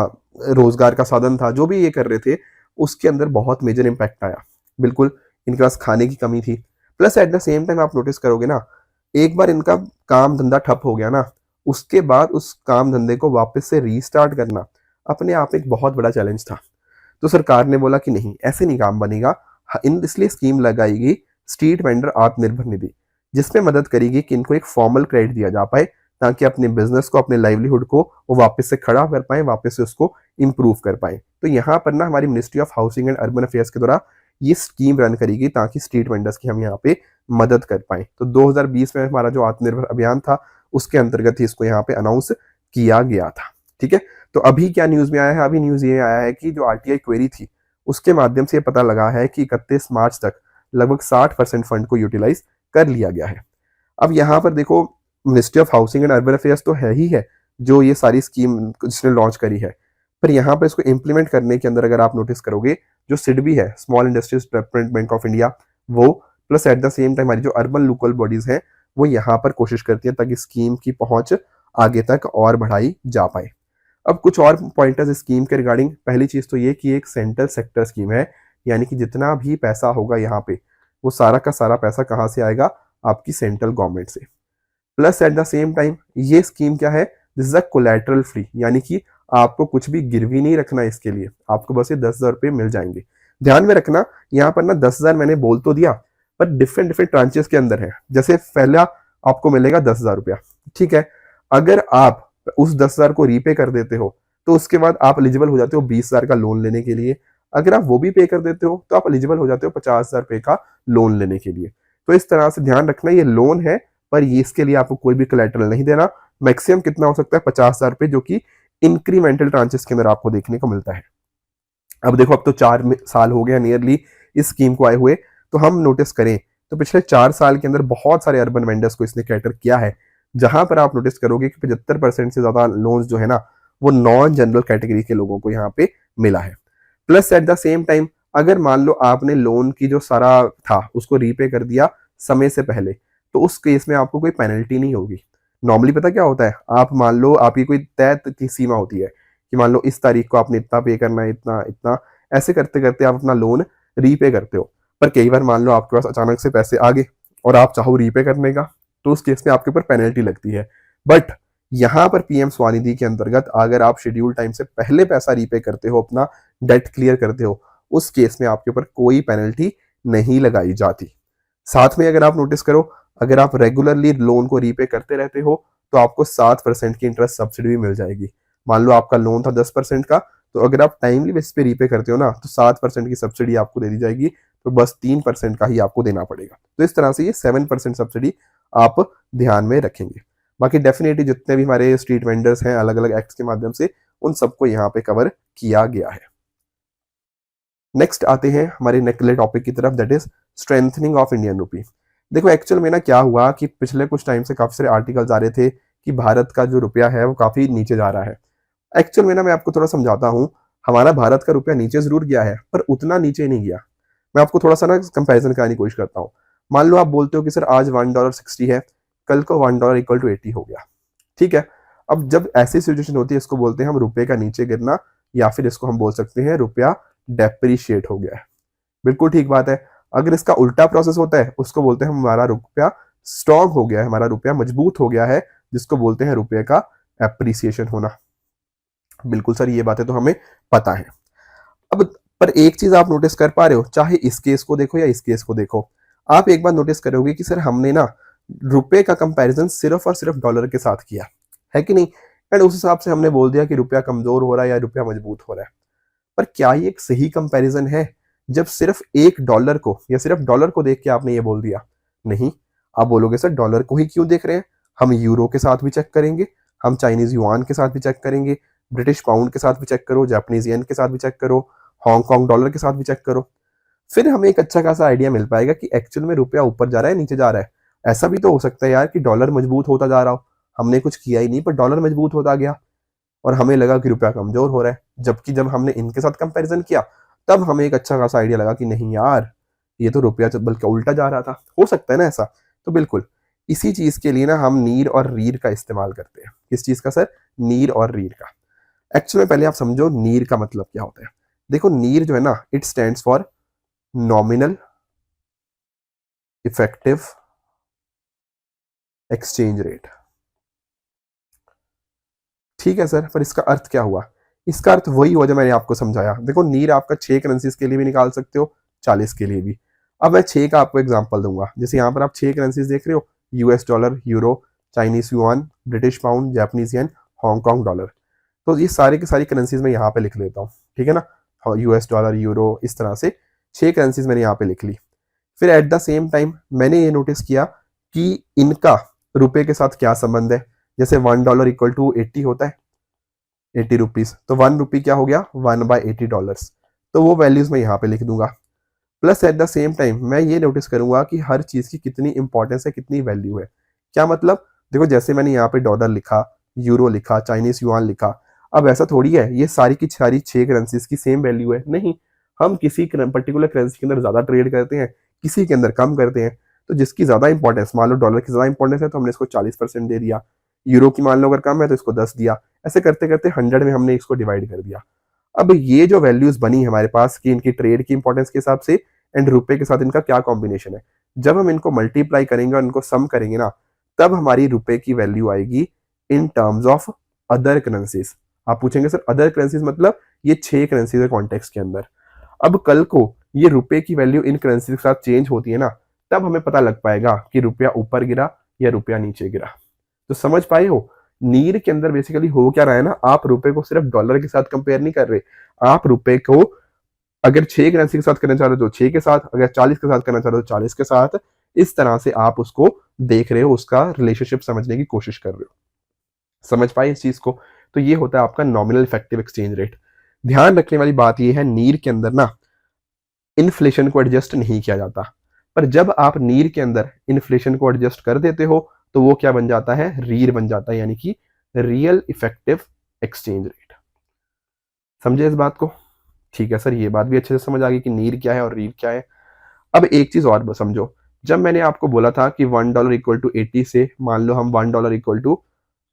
रोजगार का साधन था, जो भी ये कर रहे थे, उसके अंदर बहुत मेजर इम्पैक्ट आया। बिल्कुल, इनके पास खाने की कमी थी, plus at the same time आप नोटिस करोगे ना, एक बार इनका काम धंधा ठप हो गया ना, उसके बाद उस काम धंधे को वापस से रीस्टार्ट करना अपने आप एक बहुत बड़ा चैलेंज था। तो सरकार ने बोला कि नहीं, ऐसे नहीं काम बनेगा। इन इसलिए स्कीम लगाएगी स्ट्रीट वेंडर आत्मनिर्भर निधि, जिसमें मदद करेगी कि इनको एक फॉर्मल क्रेडिट दिया जा पाए, ताकि अपने बिजनेस को, अपने लाइवलीहुड को वो वापस से खड़ा कर पाए, वापस से उसको इंप्रूव कर पाए। तो यहाँ पर ना हमारी ministry of housing and urban affairs के द्वारा ये स्कीम रन करेगी, ताकि स्ट्रीट वेंडर्स की हम यहाँ पे मदद कर पाए। तो 2020 में हमारा जो आत्मनिर्भर अभियान था, उसके अंतर्गत ही इसको यहाँ पे अनाउंस किया गया था। ठीक है, तो अभी क्या न्यूज में आया है? अभी न्यूज ये आया है कि जो आरटीआई क्वेरी थी, उसके माध्यम से पता लगा है कि 31 मार्च तक लगभग 60% फंड को यूटिलाइज कर लिया गया है। अब यहाँ पर देखो, ministry of housing and urban affairs तो है ही है जो ये सारी स्कीम जिसने लॉन्च करी है, पर यहाँ पर इसको इम्प्लीमेंट करने के अंदर अगर आप नोटिस करोगे, जो सिडबी है, small industries development bank of India, वो plus at the same time हमारी जो अर्बन लोकल बॉडीज हैं, वो यहाँ पर कोशिश करती है ताकि स्कीम की पहुंच आगे तक और बढ़ाई जा पाए। अब कुछ और पॉइंटर्स स्कीम के रिगार्डिंग, पहली चीज तो ये कि एक सेंट्रल सेक्टर स्कीम है, यानी कि जितना भी पैसा होगा यहाँ पे, वो सारा का सारा पैसा कहाँ से आएगा? आपकी सेंट्रल गवर्नमेंट से। Plus at the same time ये स्कीम क्या है? This is a collateral free, यानी कि आपको कुछ भी गिरवी नहीं रखना, इसके लिए आपको बस ये 10,000 रुपये मिल जाएंगे। ध्यान में रखना, यहाँ पर ना 10,000 मैंने बोल तो दिया, पर डिफरेंट डिफरेंट ट्रांचेस के अंदर है। जैसे पहला आपको मिलेगा 10,000 रुपया, ठीक है, अगर आप उस 10,000 को रीपे कर देते हो, तो उसके बाद आप एलिजिबल हो जाते हो 20,000 का लोन लेने के लिए। अगर आप वो भी पे कर देते हो, तो आप एलिजिबल हो जाते हो 50,000 रुपये का लोन लेने के लिए। तो इस तरह से ध्यान रखना, ये लोन है, पर ये इसके लिए आपको कोई भी कोलैटरल नहीं देना। मैक्सिमम कितना हो सकता है? 50,000 रुपये, जो कि इंक्रीमेंटल ट्रांचेस के अंदर आपको देखने को मिलता है। अब देखो, अब तो 4 साल हो गया नियरली इस स्कीम को आए हुए, तो हम नोटिस करें तो पिछले 4 साल के अंदर बहुत सारे अर्बन वेंडर्स को इसने कैटर किया है, जहां पर आप नोटिस करोगे कि 75% से ज्यादा लोन्स जो है ना, वो नॉन जनरल कैटेगरी के लोगों को यहाँ पे मिला है। Plus at the same time, अगर मान लो आपने लोन की जो सारा था उसको रीपे कर दिया समय से पहले, तो उस केस में आपको कोई पेनल्टी नहीं होगी। नॉर्मली पता क्या होता है, आप मान लो आपकी कोई तय सीमा होती है कि मान लो इस तारीख को आपने इतना पे करना है, इतना इतना, ऐसे करते करते आप अपना लोन रीपे करते हो। पर कई बार मान लो आपके पास अचानक से पैसे आ गए और आप चाहो रीपे करने का, तो उस केस में आपके ऊपर पेनल्टी लगती है। बट यहाँ पर पीएम स्वनिधि के अंतर्गत अगर आप शेड्यूल टाइम से पहले पैसा रीपे करते हो, अपना डेट क्लियर करते हो, उस केस में आपके ऊपर कोई पेनल्टी नहीं लगाई जाती। साथ में अगर आप नोटिस करो, अगर आप रेगुलरली लोन को रीपे करते रहते हो, तो आपको 7% की इंटरेस्ट सब्सिडी भी मिल जाएगी। मान लो आपका लोन था 10% का, तो अगर आप टाइमली बेसिस पे रीपे करते हो ना, तो 7% की सब्सिडी आपको दे दी जाएगी, तो बस 3% का ही आपको देना पड़ेगा। तो इस तरह से ये 7% सब्सिडी आप ध्यान में रखेंगे। बाकी डेफिनेटली जितने भी हमारे स्ट्रीट वेंडर्स हैं अलग अलग एक्ट्स के माध्यम से, उन सबको यहाँ पे कवर किया गया है। नेक्स्ट आते हैं हमारे अगले टॉपिक की तरफ, that is strengthening of Indian rupee. देखो, एक्चुअल में ना क्या हुआ कि पिछले कुछ टाइम से काफी सारे आर्टिकल्स आ रहे थे कि भारत का जो रुपया है वो काफी नीचे जा रहा है। एक्चुअल में ना मैं आपको थोड़ा समझाता हूँ, हमारा भारत का रुपया नीचे जरूर गया है, पर उतना नीचे नहीं गया। मैं आपको थोड़ा सा ना कंपेरिजन करने की कोशिश करता हूँ। मान लो आप बोलते हो कि सर आज $1.60 है, कल को $1 = 80 हो गया, ठीक है। अब जब ऐसी सिचुएशन होती है, इसको बोलते हैं हम रुपए का नीचे गिरना, या फिर इसको हम बोल सकते हैं रुपया डेप्रिशिएट हो गया है। बिल्कुल ठीक बात है। अगर इसका उल्टा प्रोसेस होता है, उसको बोलते हैं हमारा रुपया स्ट्रॉन्ग हो गया है, हमारा रुपया मजबूत हो गया है, जिसको बोलते हैं रुपये का एप्रिसिएशन होना। बिल्कुल सर, ये बातें तो हमें पता है। अब पर एक चीज आप नोटिस कर पा रहे हो, चाहे इस केस को देखो या इस केस को देखो, आप एक बार नोटिस करोगे कि सर हमने ना रुपए का कंपैरिजन सिर्फ और सिर्फ डॉलर के साथ किया है कि नहीं, एंड उस हिसाब से हमने बोल दिया कि रुपया कमजोर हो रहा है या रुपया मजबूत हो रहा है। पर क्या ये एक सही कंपैरिजन है जब सिर्फ $1 को या सिर्फ डॉलर को देख के आपने ये बोल दिया? नहीं। आप बोलोगे सर डॉलर को ही क्यों देख रहे हैं, हम यूरो के साथ भी चेक करेंगे, हम चाइनीज युआन के साथ भी चेक करेंगे, ब्रिटिश पाउंड के साथ भी चेक करो, जापानीज येन के साथ भी चेक करो, हांगकांग डॉलर के साथ भी चेक करो। फिर हमें एक अच्छा खासा आइडिया मिल पाएगा कि एक्चुअल में रुपया ऊपर जा रहा है नीचे जा रहा है। ऐसा भी तो हो सकता है यार कि डॉलर मजबूत होता जा रहा हो, हमने कुछ किया ही नहीं पर डॉलर मजबूत होता गया और हमें लगा कि रुपया कमजोर हो रहा है, जबकि जब हमने इनके साथ कंपैरिजन किया तब हमें एक अच्छा खासा आइडिया लगा कि नहीं यार ये तो रुपया बल्कि उल्टा जा रहा था। हो सकता है ना ऐसा? तो बिल्कुल इसी चीज के लिए ना हम नीर और रीर का इस्तेमाल करते हैं। किस चीज का सर? नीर और रीर का। एक्चुअली पहले आप समझो नीर का मतलब क्या होता है। देखो नीर जो है ना, it stands for nominal effective exchange rate. ठीक है सर, पर इसका अर्थ क्या हुआ? इसका अर्थ वही हुआ जो मैंने आपको समझाया। देखो नीर आपका 6 करेंसीज के लिए भी निकाल सकते हो, 40 के लिए भी। अब मैं 6 का आपको एग्जांपल दूंगा। जैसे यहाँ पर आप 6 करेंसीज देख रहे हो, US dollar, euro, Chinese yuan, British pound, Japanese yen, Hong Kong dollar. तो ये सारे के सारी करेंसीज मैं यहाँ पे लिख लेता हूँ, ठीक है ना। यूएस डॉलर, यूरो, इस तरह से 6 करेंसीज मैंने यहाँ पे लिख ली। फिर एट द सेम टाइम मैंने ये नोटिस किया कि इनका रुपए के साथ क्या संबंध है। जैसे $1 इक्वल टू 80 होता है, 80 रुपीज, तो 1 रुपी क्या हो गया? 1/80 डॉलर्स। तो वो वैल्यूज मैं यहाँ पे लिख दूंगा। Plus at the same time मैं ये नोटिस करूंगा कि हर चीज की कितनी इंपॉर्टेंस है, कितनी वैल्यू है। क्या मतलब? देखो जैसे मैंने यहाँ पे डॉलर लिखा, यूरो लिखा, चाइनीज युआन लिखा, अब ऐसा थोड़ी है ये सारी की सारी 6 करेंसीज की सेम वैल्यू है। नहीं, हम किसी पर्टिकुलर करेंसी के अंदर ज्यादा ट्रेड करते हैं, किसी के अंदर कम करते हैं। तो जिसकी ज्यादा इंपॉर्टेंस, मान लो डॉलर की ज्यादा इंपॉर्टेंस है तो हमने इसको 40% दे दिया, यूरो की मान लो अगर कम है तो इसको 10 दिया, ऐसे करते करते 100 में हमने इसको डिवाइड कर दिया। अब ये जो वैल्यूज बनी हमारे पास कि इनकी ट्रेड की इंपॉर्टेंस के हिसाब से एंड रुपए के साथ इनका क्या कॉम्बिनेशन है, जब हम इनको मल्टीप्लाई करेंगे और इनको सम करेंगे ना, तब हमारी रुपए की वैल्यू आएगी in terms of other currencies. आप पूछेंगे सर अदर करेंसीज मतलब? ये 6 करेंसीज कॉन्टेक्स्ट के अंदर। अब कल को ये रुपए की वैल्यू इन करेंसी के साथ चेंज होती है ना, तब हमें पता लग पाएगा कि रुपया ऊपर गिरा या रुपया नीचे गिरा। तो समझ पाए हो नीर के अंदर बेसिकली हो क्या रहा है ना, आप रुपए को सिर्फ डॉलर के साथ कंपेयर नहीं कर रहे, आप रुपए को अगर 6 करेंसी के साथ करना चाह रहे हो तो 6 के साथ, अगर 40 के साथ करना चाह रहे हो तो 40 के साथ, इस तरह से आप उसको देख रहे हो, उसका रिलेशनशिप समझने की कोशिश कर रहे हो। समझ पाए इस चीज को? तो ये होता है आपका नॉमिनल इफेक्टिव एक्सचेंज रेट। ध्यान रखने वाली बात ये है, नीर के अंदर ना इन्फ्लेशन को एडजस्ट नहीं किया जाता, पर जब आप नीर के अंदर इन्फ्लेशन को एडजस्ट कर देते हो तो वो क्या बन जाता है? रीर बन जाता है, यानी कि रियल इफेक्टिव एक्सचेंज रेट। समझे इस बात को? ठीक है सर, ये बात भी अच्छे से समझ आ गई कि नीर क्या है और रीर क्या है। अब एक चीज और समझो, जब मैंने आपको बोला था कि $1 इक्वल टू 80 से मान लो हम $1 इक्वल टू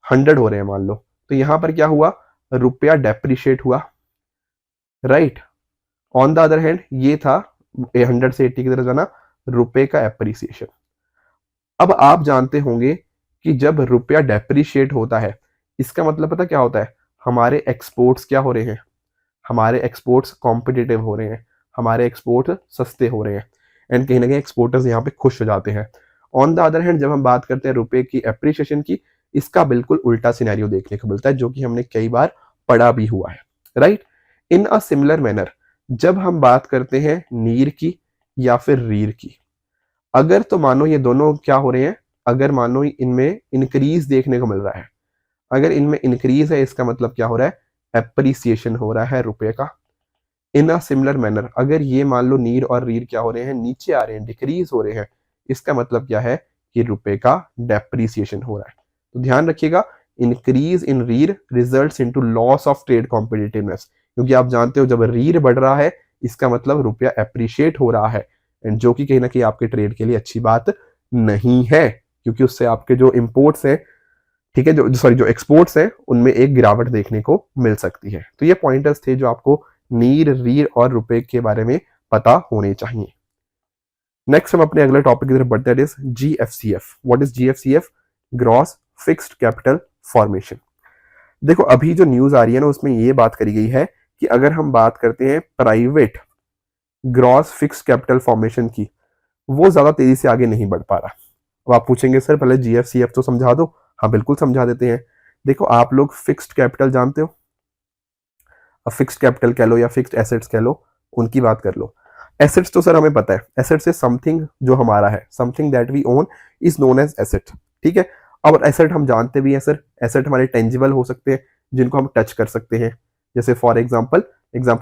100 हो रहे हैं मान लो, तो यहां पर क्या हुआ? रुपया डेप्रिशिएट हुआ, right. On the other hand ये था 100 से 80 की तरफ जाना, रुपए का एप्रिसिएशन। अब आप जानते होंगे कि जब रुपया डेप्रिशिएट होता है इसका मतलब पता क्या होता है? हमारे एक्सपोर्ट्स क्या हो रहे हैं? हमारे एक्सपोर्ट्स कॉम्पिटिटिव हो रहे हैं, हमारे एक्सपोर्ट सस्ते हो रहे हैं, एंड कहीं ना कहीं एक्सपोर्टर्स यहाँ पे खुश हो जाते हैं। ऑन द अदर हैंड जब हम बात करते हैं रुपए की एप्रिसिएशन की, इसका बिल्कुल उल्टा सिनेरियो देखने को मिलता है, जो कि हमने कई बार पढ़ा भी हुआ है, right. In a similar manner जब हम बात करते हैं नीर की या फिर रीर की, अगर तो मानो ये दोनों क्या हो रहे हैं, अगर मानो इनमें इंक्रीज देखने को मिल रहा है, अगर इनमें इंक्रीज है इसका मतलब क्या हो रहा है? एप्रिसिएशन हो रहा है रुपए का। इन अ सिमिलर मैनर अगर ये मान लो नीर और रीर क्या हो रहे हैं? नीचे आ रहे हैं, डिक्रीज हो रहे हैं, इसका मतलब क्या है? कि रुपए का डेप्रिसिएशन हो रहा है। तो ध्यान रखिएगा, increase in REER results into loss of trade competitiveness, क्योंकि आप जानते हो जब रीर बढ़ रहा है इसका मतलब रुपया एप्रिशिएट हो रहा है, एंड जो कि कहीं ना कहीं आपके ट्रेड के लिए अच्छी बात नहीं है, क्योंकि उससे आपके जो इंपोर्ट्स हैं, ठीक है, जो एक्सपोर्ट्स हैं उनमें एक गिरावट देखने को मिल सकती है। तो ये पॉइंटर्स थे जो आपको नीर, रीर और रुपए के बारे में पता होने चाहिए। नेक्स्ट हम अपने अगले टॉपिक की तरफ बढ़ते हैं, GFCF। What is GFCF? Gross fixed capital formation. देखो अभी जो न्यूज आ रही है ना उसमें ये बात करी गई है कि अगर हम बात करते हैं private gross fixed capital formation की, वो ज्यादा तेजी से आगे नहीं बढ़ पा रहा। अब आप पूछेंगे सर पहले GFCF तो समझा दो। हाँ बिल्कुल समझा देते हैं। देखो आप लोग फिक्स्ड कैपिटल जानते हो, अब फिक्स्ड कैपिटल कह लो या फिक्स्ड एसेट्स कह लो, उनकी बात कर लो। एसेट्स तो सर हमें पता है, एसेट्स इज समथिंग जो हमारा है, something that we own is known as asset, ठीक है। अब एसेट हम जानते भी हैं सर, एसेट हमारे टेंजिबल हो सकते हैं जिनको हम टच कर सकते हैं, जैसे फॉर एग्जाम्पल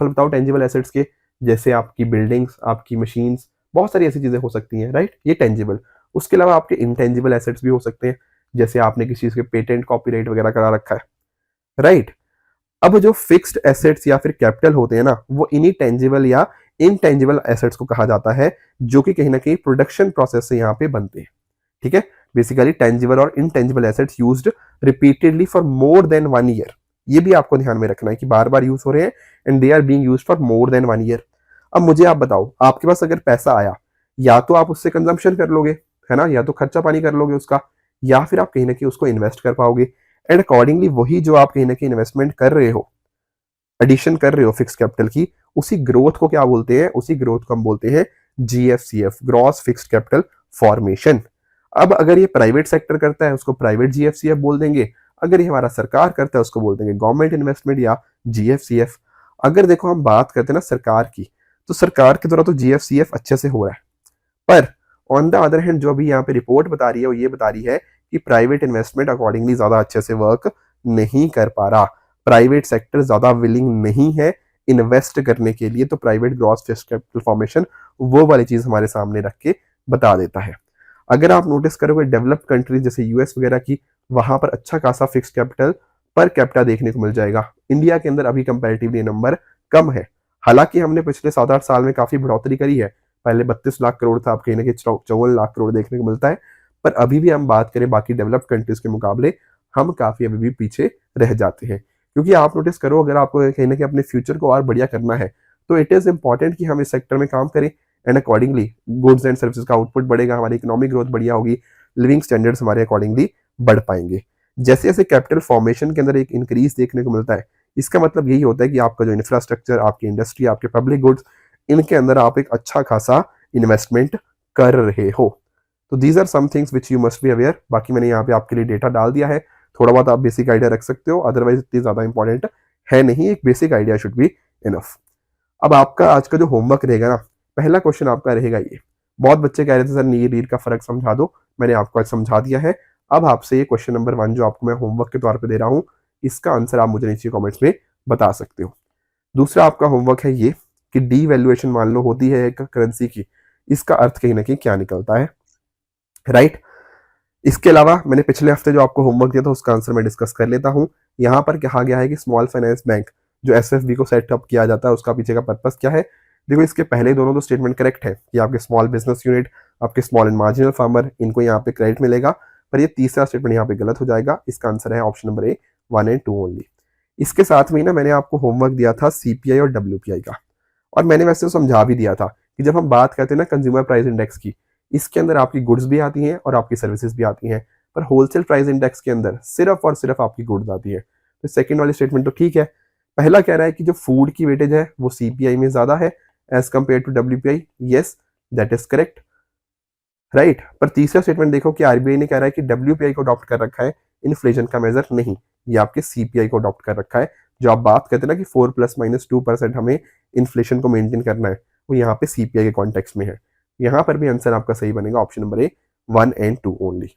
बताओ टेंजिबल एसेट्स के, जैसे आपकी बिल्डिंग्स, आपकी मशीन्स, बहुत सारी ऐसी चीजें हो सकती हैं, राइट, ये टेंजिबल। उसके अलावा आपके इंटेंजिबल एसेट्स भी हो सकते हैं, जैसे आपने किसी चीज के पेटेंट, कॉपीराइट वगैरह करा रखा है, राइट। अब जो फिक्स्ड एसेट्स या फिर कैपिटल होते हैं ना, वो इन्हीं टेंजिबल या इनटेंजिबल एसेट्स को कहा जाता है, जो कि कहीं ना कहीं प्रोडक्शन प्रोसेस से यहाँ पे बनते हैं, ठीक है। बेसिकली टेंजिबल और intangible assets used repeatedly for more than 1 year, ये भी आपको ध्यान में रखना है कि बार बार यूज हो रहे हैं and they are being used for more than 1 year. अब मुझे आप बताओ, आपके पास अगर पैसा आया, या तो आप उससे कंजम्पशन कर लोगे, है ना, या तो खर्चा पानी कर लोगे उसका, या फिर आप कहीं ना कहीं उसको इन्वेस्ट कर पाओगे। एंड अकॉर्डिंगली वही जो आप कहीं ना कहीं इन्वेस्टमेंट कर रहे हो, एडिशन कर रहे हो फिक्स कैपिटल की, उसी ग्रोथ को क्या बोलते हैं, उसी ग्रोथ को हम बोलते हैं GFCF, gross fixed capital formation. अब अगर ये प्राइवेट सेक्टर करता है उसको प्राइवेट जीएफसीएफ बोल देंगे, अगर ये हमारा सरकार करता है उसको बोल देंगे गवर्नमेंट इन्वेस्टमेंट या जीएफसीएफ। अगर देखो हम बात करते हैं ना सरकार की, तो सरकार के द्वारा तो जीएफसीएफ अच्छे से हो रहा है, पर ऑन द अदर हैंड जो अभी यहाँ पे रिपोर्ट बता रही है वो ये बता रही है कि प्राइवेट इन्वेस्टमेंट अकॉर्डिंगली ज्यादा अच्छे से वर्क नहीं कर पा रहा, प्राइवेट सेक्टर ज्यादा विलिंग नहीं है इन्वेस्ट करने के लिए। तो private gross fixed capital formation वो वाली चीज हमारे सामने रख के बता देता है। अगर आप नोटिस करोगे डेवलप्ड कंट्रीज जैसे यूएस वगैरह की, वहां पर अच्छा खासा फिक्स्ड कैपिटल पर कैपिटा देखने को मिल जाएगा। इंडिया के अंदर अभी कंपैरेटिवली नंबर कम है, हालांकि हमने पिछले 7-8 साल में काफी बढ़ोतरी करी है। पहले 32 लाख करोड़ था, अब कहीं ना कहीं 54 लाख करोड़ देखने को मिलता है, पर अभी भी हम बात करें बाकी डेवलप्ड कंट्रीज के मुकाबले, हम काफी अभी भी पीछे रह जाते हैं। क्योंकि आप नोटिस करो, अगर आपको कहीं ना कहीं अपने फ्यूचर को और बढ़िया करना है, तो इट इज इंपॉर्टेंट कि हम इस सेक्टर में काम करें, and accordingly goods and services का आउटपुट बढ़ेगा, हमारी इकोनॉमिक ग्रोथ बढ़िया होगी, लिविंग स्टैंडर्ड्स हमारे अकॉर्डिंगली बढ़ पाएंगे। जैसे जैसे कैपिटल फॉर्मेशन के अंदर एक इंक्रीज देखने को मिलता है, इसका मतलब यही होता है कि आपका जो इंफ्रास्ट्रक्चर, आपकी इंडस्ट्री, आपके पब्लिक गुड्स, इनके अंदर आप एक अच्छा खासा इन्वेस्टमेंट कर रहे हो। तो these are some things which you must be aware. बाकी मैंने यहाँ पे आपके लिए डेटा डाल दिया है, थोड़ा बहुत आप बेसिक आइडिया रख सकते हो, अदरवाइज इतनी ज्यादा इंपॉर्टेंट है नहीं, एक basic idea should be enough. अब आपका आज का जो होमवर्क रहेगा ना, पहला क्वेश्चन आपका रहेगा ये, बहुत बच्चे कह रहे थे सर नीर रीर का फर्क समझा दो, मैंने आपको आज समझा दिया है। अब आपसे ये क्वेश्चन नंबर 1 जो आपको मैं होमवर्क के तौर पे दे रहा हूँ, इसका आंसर आप मुझे नीचे कमेंट्स में बता सकते हो। दूसरा आपका होमवर्क है ये कि डी वैल्यूएशन मान लो होती है एक करेंसी की, इसका अर्थ कहीं ना कहीं क्या निकलता है, राइट। इसके अलावा मैंने पिछले हफ्ते जो आपको होमवर्क दिया था उसका आंसर मैं डिस्कस कर लेता हूँ। यहाँ पर कहा गया है कि स्मॉल फाइनेंस बैंक जो एसएफबी को सेटअप किया जाता है, उसका पीछे का पर्पस क्या है। देखो, इसके पहले दोनों तो स्टेटमेंट करेक्ट है कि आपके स्मॉल बिजनेस यूनिट, आपके स्मॉल एंड मार्जिनल फार्मर, इनको यहाँ पे क्रेडिट मिलेगा, पर ये तीसरा स्टेटमेंट यहाँ पे गलत हो जाएगा। इसका आंसर है option number A, 1 and 2 only. इसके साथ में ना मैंने आपको होमवर्क दिया था सीपीआई और डब्ल्यूपीआई का, और मैंने वैसे समझा भी दिया था कि जब हम बात करते हैं ना कंज्यूमर प्राइस इंडेक्स की, इसके अंदर आपकी गुड्स भी आती हैं और आपकी सर्विसेज भी आती हैं, पर होलसेल प्राइस इंडेक्स के अंदर सिर्फ और सिर्फ आपकी गुड्स आती है। तो सेकंड वाली स्टेटमेंट तो ठीक है। पहला कह रहा है कि जो फूड की वेटेज है वो सीपीआई में ज्यादा है as compare to WPI, yes that is correct, right. पर तीसरा स्टेटमेंट देखो कि आरबीआई ने कह रहा है कि डब्ल्यूपीआई को अडॉप्ट कर रखा है इन्फ्लेशन का मेजर, नहीं, ये आपके सीपीआई को अडॉप्ट कर रखा है। जो आप बात करते हैं ना कि 4 ± 2% हमें इन्फ्लेशन को मेंटेन करना है, वो यहाँ पे सीपीआई के कॉन्टेक्स्ट में है। यहाँ पर भी आंसर आपका सही बनेगा option number A, 1 and 2 only.